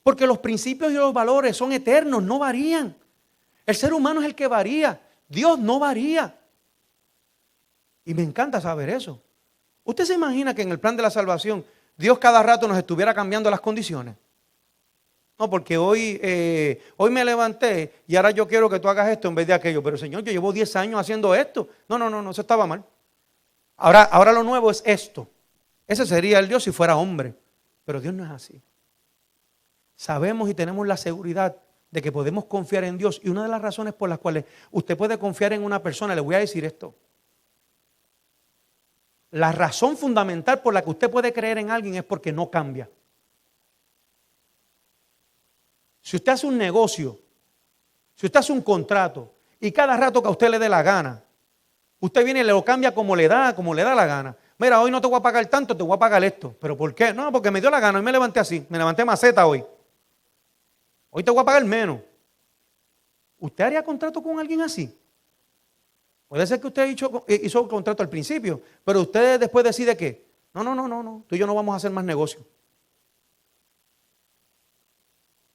Porque los principios y los valores son eternos, no varían. El ser humano es el que varía. Dios no varía. Y me encanta saber eso. ¿Usted se imagina que en el plan de la salvación Dios cada rato nos estuviera cambiando las condiciones? No, porque hoy me levanté y ahora yo quiero que tú hagas esto en vez de aquello. Pero Señor, yo llevo 10 años haciendo esto. No, eso estaba mal. Ahora lo nuevo es esto. Ese sería el Dios si fuera hombre. Pero Dios no es así. Sabemos y tenemos la seguridad de que podemos confiar en Dios. Y una de las razones por las cuales usted puede confiar en una persona, le voy a decir esto. La razón fundamental por la que usted puede creer en alguien es porque no cambia. Si usted hace un negocio, si usted hace un contrato y cada rato que a usted le dé la gana, usted viene y le lo cambia como le da la gana. Mira, hoy no te voy a pagar tanto, te voy a pagar esto. ¿Pero por qué? No, porque me dio la gana, hoy me levanté así, me levanté maceta hoy. Hoy te voy a pagar menos. ¿Usted haría contrato con alguien así? Puede ser que usted hizo el contrato al principio, pero usted después decide que, no, tú y yo no vamos a hacer más negocio.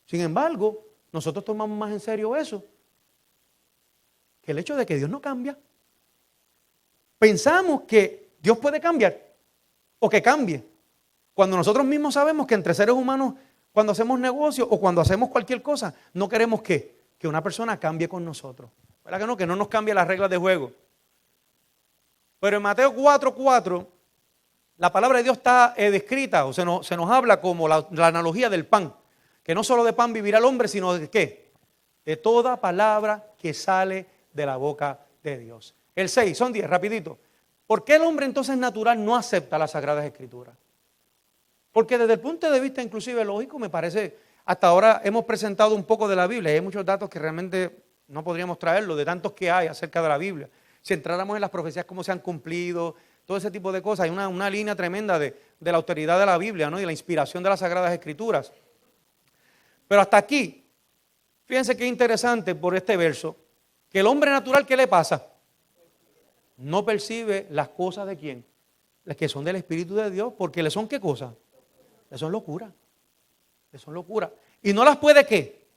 Sin embargo, nosotros tomamos más en serio eso que el hecho de que Dios no cambia. Pensamos que Dios puede cambiar o que cambie, cuando nosotros mismos sabemos que entre seres humanos, cuando hacemos negocio o cuando hacemos cualquier cosa, no queremos que una persona cambie con nosotros. ¿Verdad que no? Que no nos cambie las reglas de juego. Pero en Mateo 4:4, la palabra de Dios está descrita, o se nos habla como la analogía del pan, que no solo de pan vivirá el hombre, sino de ¿qué? De toda palabra que sale de la boca de Dios. El 6, son 10, rapidito. ¿Por qué el hombre entonces natural no acepta las Sagradas Escrituras? Porque desde el punto de vista inclusive lógico, me parece, hasta ahora hemos presentado un poco de la Biblia y hay muchos datos que realmente no podríamos traerlo, de tantos que hay acerca de la Biblia. Si entráramos en las profecías, cómo se han cumplido, todo ese tipo de cosas, hay una línea tremenda de la autoridad de la Biblia, ¿no? Y de la inspiración de las Sagradas Escrituras. Pero hasta aquí, fíjense qué interesante por este verso, que el hombre natural, ¿qué le pasa? No percibe las cosas de quién, las que son del Espíritu de Dios, porque le son ¿qué cosas? Le son locura. Le son locura. Y no las puede ¿qué?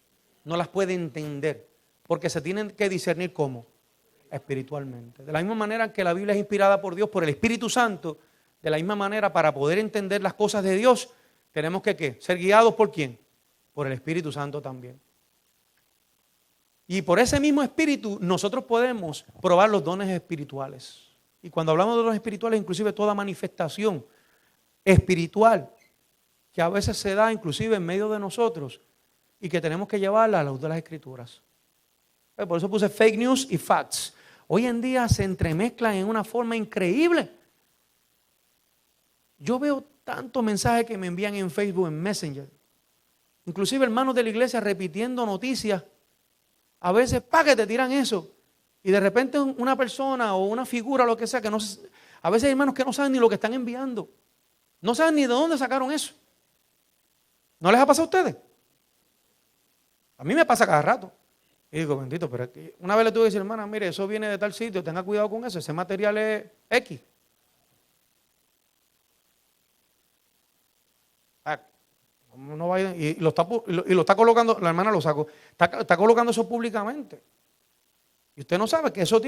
No las puede entender, porque se tienen que discernir ¿cómo? Espiritualmente. De la misma manera que la Biblia es inspirada por Dios, por el Espíritu Santo, de la misma manera para poder entender las cosas de Dios, tenemos que ¿qué? Ser guiados ¿por quién? Por el Espíritu Santo también. Y por ese mismo Espíritu nosotros podemos probar los dones espirituales. Y cuando hablamos de dones espirituales, inclusive toda manifestación espiritual que a veces se da inclusive en medio de nosotros y que tenemos que llevarla a la luz de las Escrituras. Por eso puse fake news y facts. Hoy en día se entremezclan en una forma increíble. Yo veo tantos mensajes que me envían en Facebook, en Messenger. Inclusive hermanos de la iglesia repitiendo noticias. A veces, que te tiran eso. Y de repente una persona o una figura, lo que sea, que no, a veces hay hermanos que no saben ni lo que están enviando. No saben ni de dónde sacaron eso. ¿No les ha pasado a ustedes? A mí me pasa cada rato. Y digo, bendito, pero una vez le tuve que decir, hermana, mire, eso viene de tal sitio, tenga cuidado con eso, ese material es X. No vaya, y lo está colocando, la hermana lo sacó, está colocando eso públicamente. Y usted no sabe que eso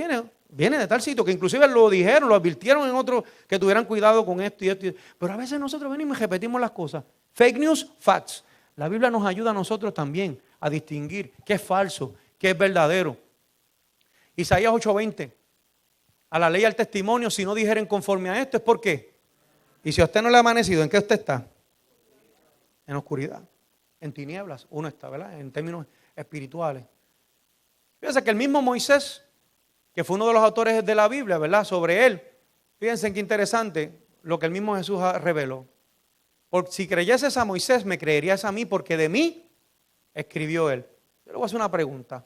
viene de tal sitio, que inclusive lo dijeron, lo advirtieron en otros que tuvieran cuidado con esto y esto. Pero a veces nosotros venimos y repetimos las cosas. Fake news, facts. La Biblia nos ayuda a nosotros también a distinguir qué es falso, qué es verdadero. Isaías 8:20. A la ley y al testimonio, si no dijeren conforme a esto, ¿es por qué? Y si a usted no le ha amanecido, ¿en qué usted está? En oscuridad, en tinieblas, uno está, ¿verdad? En términos espirituales. Fíjense que el mismo Moisés, que fue uno de los autores de la Biblia, ¿verdad? Sobre él, fíjense qué interesante lo que el mismo Jesús reveló. Porque si creyeses a Moisés, me creerías a mí, porque de mí escribió él. Yo le voy a hacer una pregunta,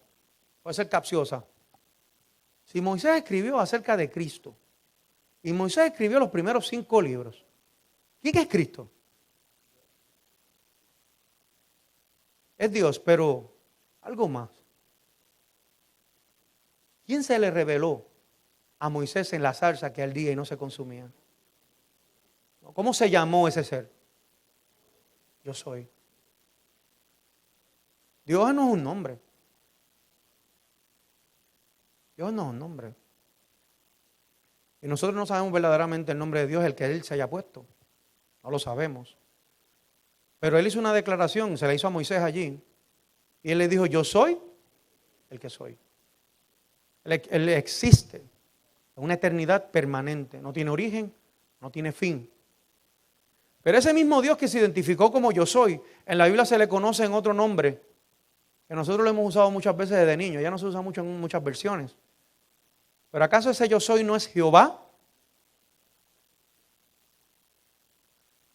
puede ser capciosa. Si Moisés escribió acerca de Cristo, y Moisés escribió los primeros 5 libros, ¿quién es Cristo? Es Dios, pero algo más. ¿Quién se le reveló a Moisés en la zarza que ardía y no se consumía? ¿Cómo se llamó ese ser? Yo soy. Dios no es un nombre. Dios no es un nombre. Y nosotros no sabemos verdaderamente el nombre de Dios, el que Él se haya puesto. No lo sabemos. Pero Él hizo una declaración, se la hizo a Moisés allí. Y Él le dijo, yo soy el que soy. Él existe en una eternidad permanente. No tiene origen, no tiene fin. Pero ese mismo Dios que se identificó como yo soy, en la Biblia se le conoce en otro nombre, que nosotros lo hemos usado muchas veces desde niños, ya no se usa mucho en muchas versiones. ¿Pero acaso ese yo soy no es Jehová?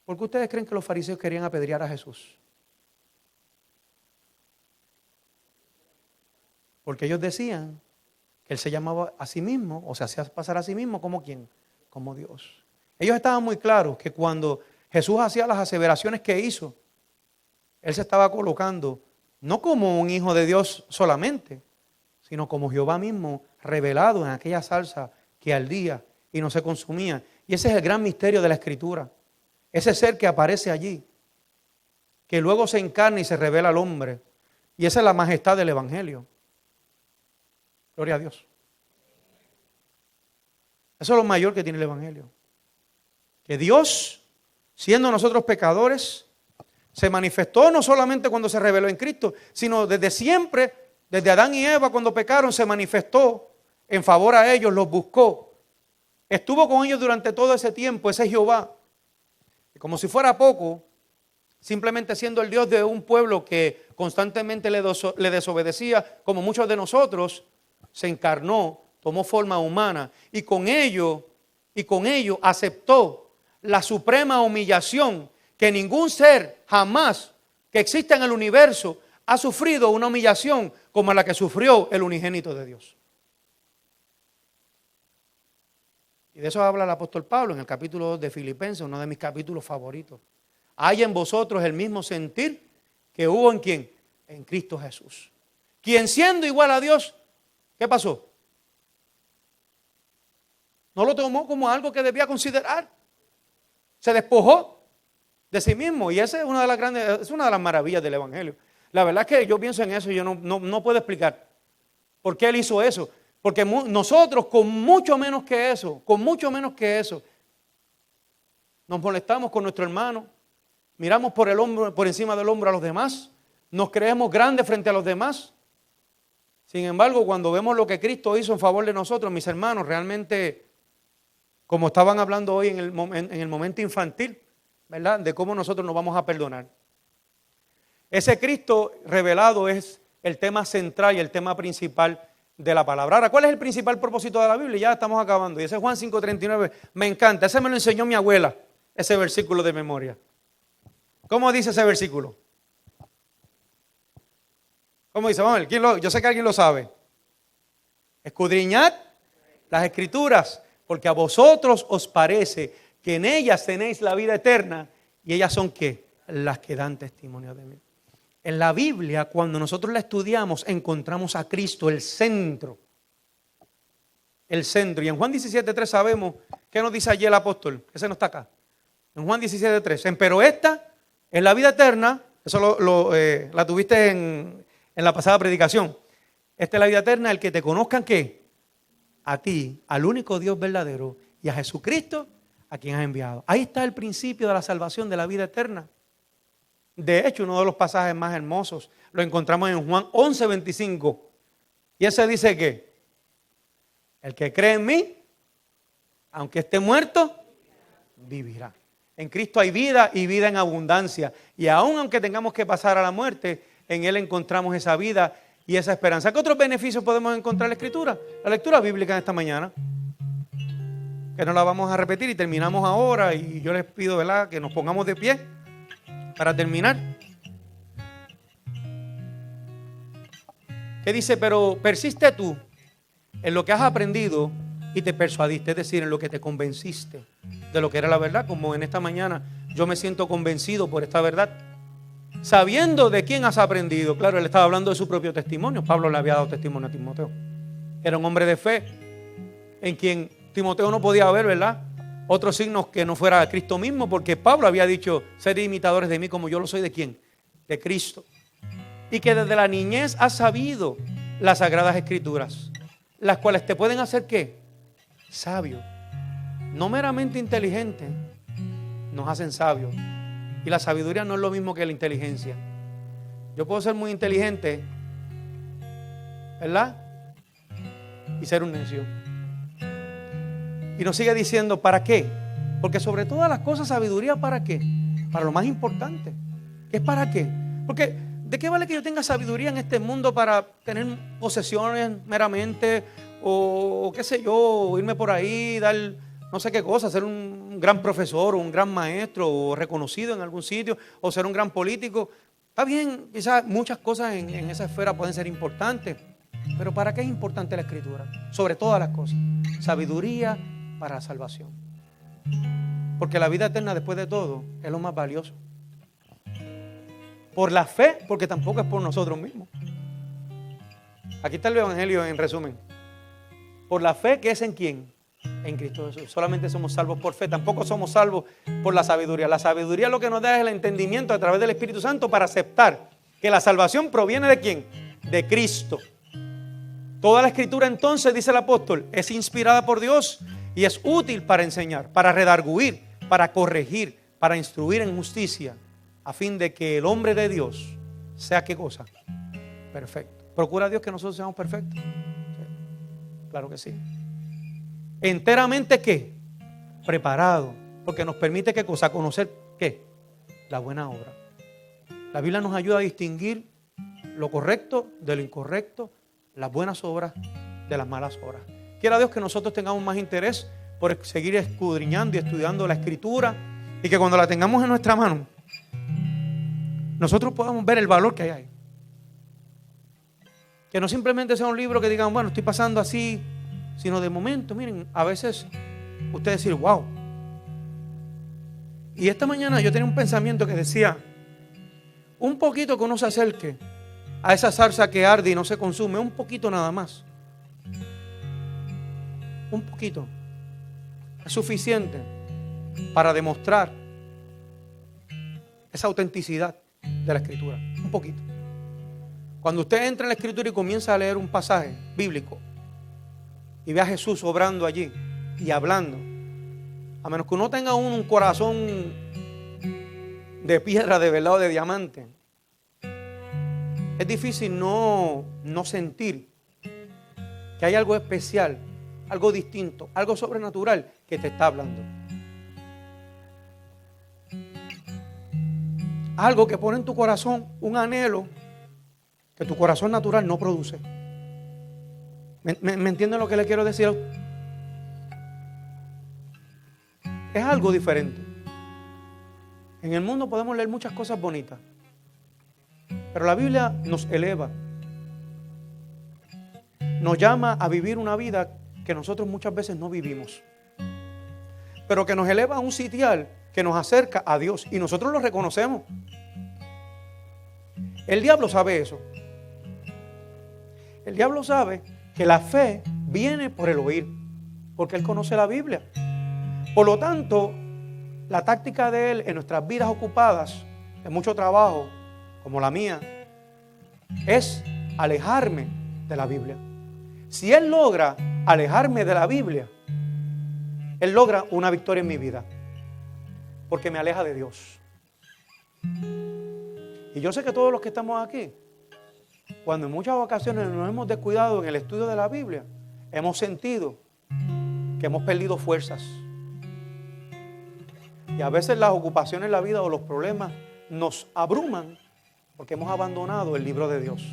¿Por qué ustedes creen que los fariseos querían apedrear a Jesús? Porque ellos decían que Él se llamaba a sí mismo, o se hacía pasar a sí mismo como ¿quién? Como Dios. Ellos estaban muy claros que cuando Jesús hacía las aseveraciones que hizo, Él se estaba colocando no como un hijo de Dios solamente, sino como Jehová mismo revelado en aquella salsa que ardía y no se consumía. Y ese es el gran misterio de la Escritura. Ese ser que aparece allí, que luego se encarna y se revela al hombre. Y esa es la majestad del Evangelio. Gloria a Dios. Eso es lo mayor que tiene el Evangelio. Que Dios, siendo nosotros pecadores, se manifestó no solamente cuando se reveló en Cristo, sino desde siempre, desde Adán y Eva cuando pecaron, se manifestó en favor a ellos, los buscó. Estuvo con ellos durante todo ese tiempo, ese Jehová. Y como si fuera poco, simplemente siendo el Dios de un pueblo que constantemente le desobedecía, como muchos de nosotros, se encarnó, tomó forma humana y con ello aceptó la suprema humillación que ningún ser jamás que exista en el universo ha sufrido una humillación como la que sufrió el unigénito de Dios. Y de eso habla el apóstol Pablo en el capítulo 2 de Filipenses, uno de mis capítulos favoritos. Hay en vosotros el mismo sentir que hubo en ¿quién? En Cristo Jesús. Quien siendo igual a Dios, ¿qué pasó? No lo tomó como algo que debía considerar. Se despojó de sí mismo. Y esa es una de las grandes, es una de las maravillas del Evangelio. La verdad es que yo pienso en eso y yo no puedo explicar por qué Él hizo eso. Porque nosotros con mucho menos que eso, nos molestamos con nuestro hermano, miramos por el hombro, por encima del hombro a los demás, nos creemos grandes frente a los demás. Sin embargo, cuando vemos lo que Cristo hizo en favor de nosotros, mis hermanos, realmente, como estaban hablando hoy en el momento infantil, ¿verdad? De cómo nosotros nos vamos a perdonar. Ese Cristo revelado es el tema central y el tema principal de la palabra. Ahora, ¿cuál es el principal propósito de la Biblia? Ya estamos acabando. Y ese es Juan 5:39. Me encanta. Ese me lo enseñó mi abuela, ese versículo de memoria. ¿Cómo dice ese versículo? ¿Cómo dice? Vamos a ver, yo sé que alguien lo sabe. Escudriñad las Escrituras, porque a vosotros os parece que en ellas tenéis la vida eterna, y ellas son ¿qué? Las que dan testimonio de mí. En la Biblia, cuando nosotros la estudiamos, encontramos a Cristo, el centro. El centro. Y en Juan 17:3 sabemos, ¿qué nos dice allí el apóstol? Ese no está acá. En Juan 17:3. Pero esta es la vida eterna. Eso la tuviste en la pasada predicación. Esta es la vida eterna, el que te conozcan, ¿qué? A ti, al único Dios verdadero, y a Jesucristo, a quien has enviado. Ahí está el principio de la salvación, de la vida eterna. De hecho, uno de los pasajes más hermosos lo encontramos en Juan 11:25. Y ese dice que el que cree en mí, aunque esté muerto, vivirá. En Cristo hay vida y vida en abundancia. Y aun aunque tengamos que pasar a la muerte, en Él encontramos esa vida y esa esperanza. ¿Qué otros beneficios podemos encontrar en la Escritura? La lectura bíblica en esta mañana, que no la vamos a repetir y terminamos ahora. Y yo les pido, ¿verdad?, que nos pongamos de pie para terminar. ¿Qué dice? Pero persiste tú en lo que has aprendido y te persuadiste, es decir, en lo que te convenciste de lo que era la verdad, como en esta mañana yo me siento convencido por esta verdad. Sabiendo de quién has aprendido. Claro, él estaba hablando de su propio testimonio. Pablo le había dado testimonio a Timoteo. Era un hombre de fe en quien Timoteo no podía ver, ¿verdad?, otros signos que no fuera Cristo mismo, porque Pablo había dicho: sed imitadores de mí como yo lo soy. ¿De quién? De Cristo. Y que desde la niñez has sabido las Sagradas Escrituras, las cuales te pueden hacer ¿qué? Sabio. No meramente inteligente, nos hacen sabios. Y la sabiduría no es lo mismo que la inteligencia. Yo puedo ser muy inteligente, ¿verdad?, y ser un necio. Y nos sigue diciendo, ¿para qué? Porque sobre todas las cosas, sabiduría, ¿para qué? Para lo más importante. ¿Qué es para qué? Porque ¿de qué vale que yo tenga sabiduría en este mundo para tener posesiones meramente? O qué sé yo, irme por ahí, dar no sé qué cosa, ser un gran profesor o un gran maestro o reconocido en algún sitio, o ser un gran político. Está bien, quizás muchas cosas en esa esfera pueden ser importantes, pero ¿para qué es importante la Escritura? Sobre todas las cosas, sabiduría para la salvación. Porque la vida eterna, después de todo, es lo más valioso. Por la fe, porque tampoco es por nosotros mismos. Aquí está el Evangelio en resumen. Por la fe, que es en quién, en Cristo Jesús. Solamente somos salvos por fe. Tampoco somos salvos por la sabiduría. La sabiduría lo que nos da es el entendimiento a través del Espíritu Santo para aceptar que la salvación proviene de quién, de Cristo. Toda la Escritura, entonces, dice el apóstol, es inspirada por Dios y es útil para enseñar, para redarguir, para corregir, para instruir en justicia, a fin de que el hombre de Dios sea, ¿qué cosa? Perfecto. ¿Procura Dios que nosotros seamos perfectos? Sí, claro que sí. Enteramente, ¿qué? Preparado, porque nos permite, ¿qué cosa? Conocer, ¿qué? La buena obra. La Biblia nos ayuda a distinguir lo correcto de lo incorrecto, las buenas obras de las malas obras. Quiera Dios que nosotros tengamos más interés por seguir escudriñando y estudiando la Escritura, y que cuando la tengamos en nuestra mano, nosotros podamos ver el valor que hay ahí. Que no simplemente sea un libro que digan, bueno, estoy pasando así, sino de momento, miren, a veces usted decir, wow. Y esta mañana yo tenía un pensamiento que decía, un poquito que uno se acerque a esa zarza que arde y no se consume, un poquito nada más. Un poquito. Es suficiente para demostrar esa autenticidad de la Escritura. Un poquito. Cuando usted entra en la Escritura y comienza a leer un pasaje bíblico y ve a Jesús obrando allí y hablando, a menos que uno tenga un corazón de piedra, de verdad o de diamante, es difícil no sentir que hay algo especial, algo distinto, algo sobrenatural que te está hablando. Algo que pone en tu corazón un anhelo que tu corazón natural no produce. ¿Me entienden lo que le quiero decir? Es algo diferente. En el mundo podemos leer muchas cosas bonitas, pero la Biblia nos eleva, nos llama a vivir una vida que nosotros muchas veces no vivimos, pero que nos eleva a un sitial que nos acerca a Dios y nosotros lo reconocemos. El diablo sabe eso. El diablo sabe que la fe viene por el oír, porque él conoce la Biblia. Por lo tanto, la táctica de él en nuestras vidas ocupadas, de mucho trabajo, como la mía, es alejarme de la Biblia. Si él logra alejarme de la Biblia, él logra una victoria en mi vida, porque me aleja de Dios. Y yo sé que todos los que estamos aquí, cuando en muchas ocasiones nos hemos descuidado en el estudio de la Biblia, hemos sentido que hemos perdido fuerzas. Y a veces las ocupaciones en la vida o los problemas nos abruman porque hemos abandonado el libro de Dios.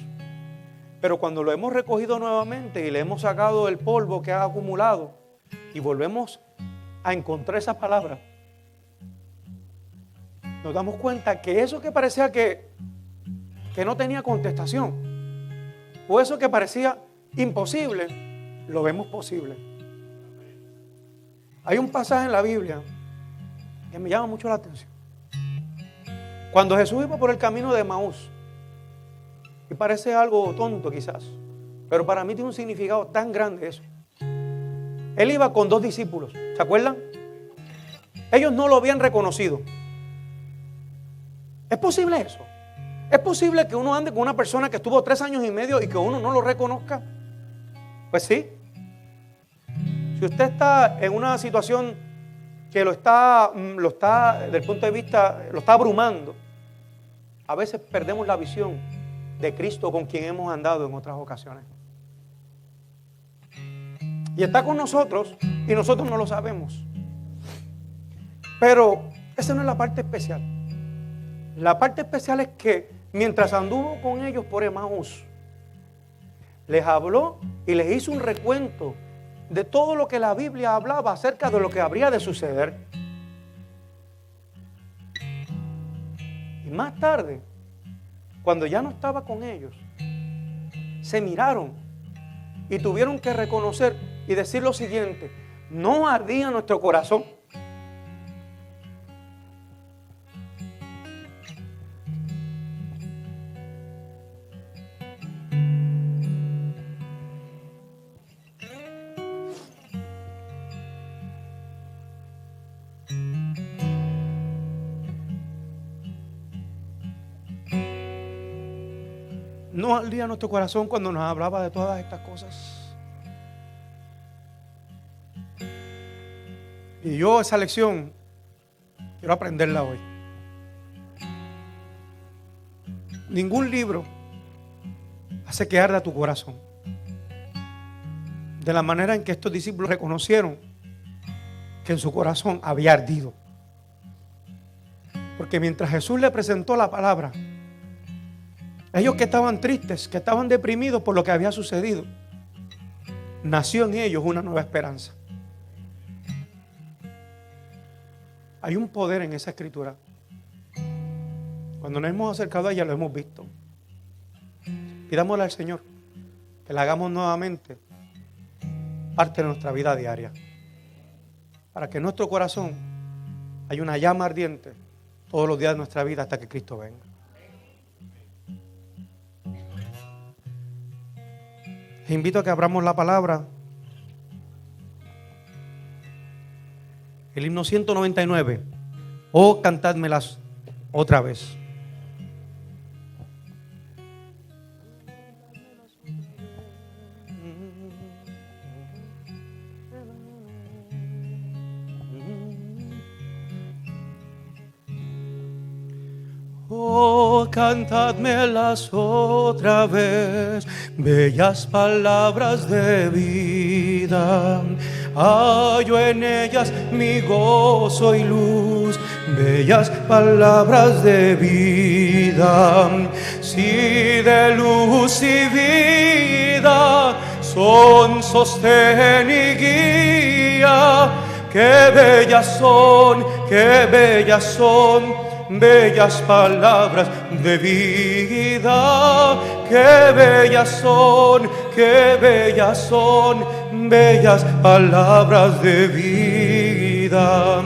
Pero cuando lo hemos recogido nuevamente y le hemos sacado el polvo que ha acumulado y volvemos a encontrar esa palabra, nos damos cuenta que eso que parecía que no tenía contestación, o eso que parecía imposible, lo vemos posible. Hay un pasaje en la Biblia que me llama mucho la atención. Cuando Jesús iba por el camino de Emaús, y parece algo tonto quizás, pero para mí tiene un significado tan grande eso. Él iba con 2 discípulos, ¿se acuerdan? Ellos no lo habían reconocido. ¿Es posible eso? ¿Es posible que uno ande con una persona que estuvo 3 años y medio y que uno no lo reconozca? Pues sí. Si usted está en una situación que lo está desde el punto de vista, lo está abrumando, a veces perdemos la visión de Cristo con quien hemos andado en otras ocasiones. Y está con nosotros y nosotros no lo sabemos. Pero esa no es la parte especial. La parte especial es que mientras anduvo con ellos por Emaús, les habló y les hizo un recuento de todo lo que la Biblia hablaba acerca de lo que habría de suceder. Y más tarde, cuando ya no estaba con ellos, se miraron y tuvieron que reconocer y decir lo siguiente: no ardía nuestro corazón no ardía nuestro corazón cuando nos hablaba de todas estas cosas. Y yo esa lección quiero aprenderla hoy. Ningún libro hace que arda tu corazón de la manera en que estos discípulos reconocieron que en su corazón había ardido. Porque mientras Jesús le presentó la palabra, ellos que estaban tristes, que estaban deprimidos por lo que había sucedido, nació en ellos una nueva esperanza. Hay un poder en esa escritura. Cuando nos hemos acercado a ella lo hemos visto. Pidámosle al Señor que la hagamos nuevamente parte de nuestra vida diaria, para que en nuestro corazón haya una llama ardiente todos los días de nuestra vida hasta que Cristo venga. Les invito a que abramos la palabra. El himno 199. Oh, cantádmelas otra vez. Oh, cantádmelas otra vez, bellas palabras de vida. Hallo en ellas mi gozo y luz, bellas palabras de vida. Si de luz y vida son sostén y guía, qué bellas son, qué bellas son. Bellas palabras de vida, qué bellas son, qué bellas son, bellas palabras de vida.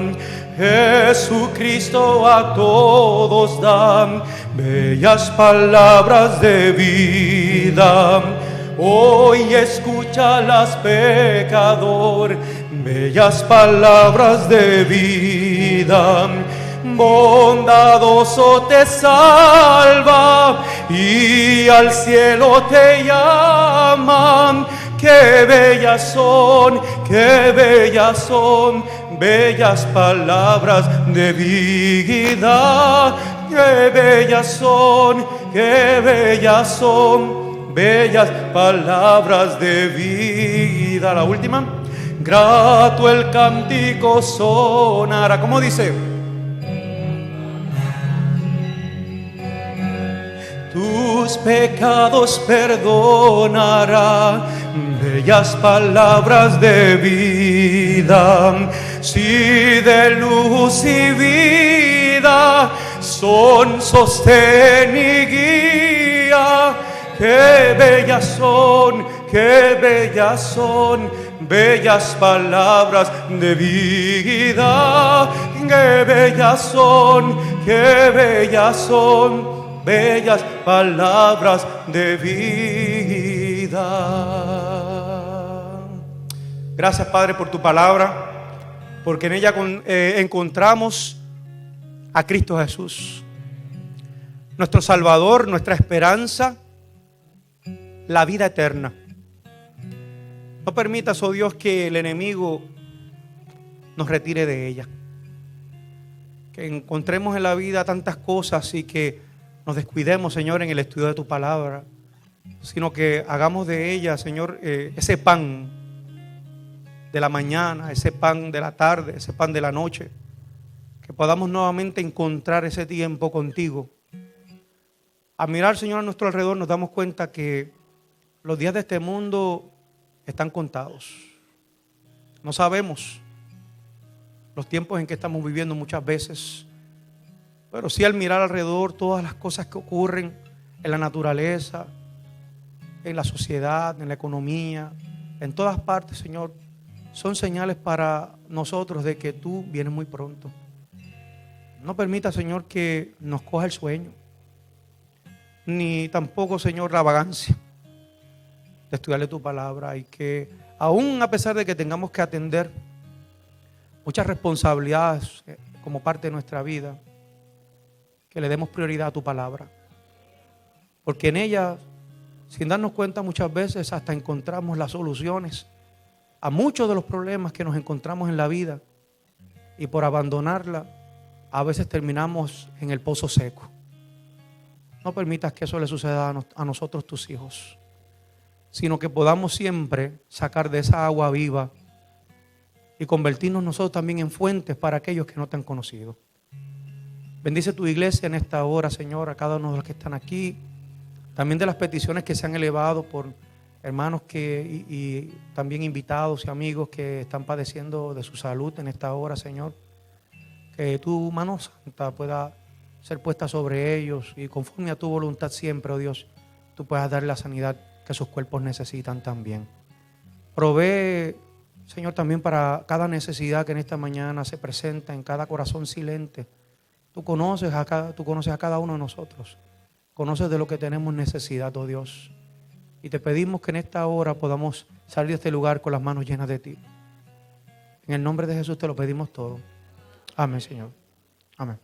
Jesucristo a todos da bellas palabras de vida. Hoy escúchalas, pecador, bellas palabras de vida. Bondadoso te salva y al cielo te llaman. Qué bellas son, qué bellas son, bellas palabras de vida. Qué bellas son, qué bellas son, bellas palabras de vida. La última. Grato el cántico sonará. ¿Cómo dice? Tus pecados perdonará, bellas palabras de vida. Si de luz y vida son sostén y guía, qué bellas son, qué bellas son, bellas palabras de vida. Qué bellas son, qué bellas son, bellas palabras de vida. Gracias, Padre, por tu palabra, porque en ella encontramos a Cristo Jesús, nuestro Salvador, nuestra esperanza, la vida eterna. No permitas, oh Dios, que el enemigo nos retire de ella, que encontremos en la vida tantas cosas y que nos descuidemos, Señor, en el estudio de tu palabra, sino que hagamos de ella, Señor, ese pan de la mañana, ese pan de la tarde, ese pan de la noche, que podamos nuevamente encontrar ese tiempo contigo. Al mirar, Señor, a nuestro alrededor nos damos cuenta que los días de este mundo están contados. No sabemos los tiempos en que estamos viviendo muchas veces, pero sí al mirar alrededor todas las cosas que ocurren en la naturaleza, en la sociedad, en la economía, en todas partes, Señor, son señales para nosotros de que tú vienes muy pronto. No permita, Señor, que nos coja el sueño, ni tampoco, Señor, la vagancia de estudiarle tu palabra, y que aún a pesar de que tengamos que atender muchas responsabilidades como parte de nuestra vida, que le demos prioridad a tu palabra, porque en ella sin darnos cuenta muchas veces hasta encontramos las soluciones a muchos de los problemas que nos encontramos en la vida, y por abandonarla a veces terminamos en el pozo seco. No permitas que eso le suceda a nosotros, tus hijos, sino que podamos siempre sacar de esa agua viva y convertirnos nosotros también en fuentes para aquellos que no te han conocido. Bendice tu iglesia en esta hora, Señor, a cada uno de los que están aquí. También de las peticiones que se han elevado por hermanos y también invitados y amigos que están padeciendo de su salud en esta hora, Señor. Que tu mano santa pueda ser puesta sobre ellos y conforme a tu voluntad siempre, oh Dios, tú puedas dar la sanidad que sus cuerpos necesitan también. Provee, Señor, también para cada necesidad que en esta mañana se presenta en cada corazón silente. Tú conoces a cada uno de nosotros. Conoces de lo que tenemos necesidad, oh Dios. Y te pedimos que en esta hora podamos salir de este lugar con las manos llenas de ti. En el nombre de Jesús te lo pedimos todo. Amén, Señor. Amén.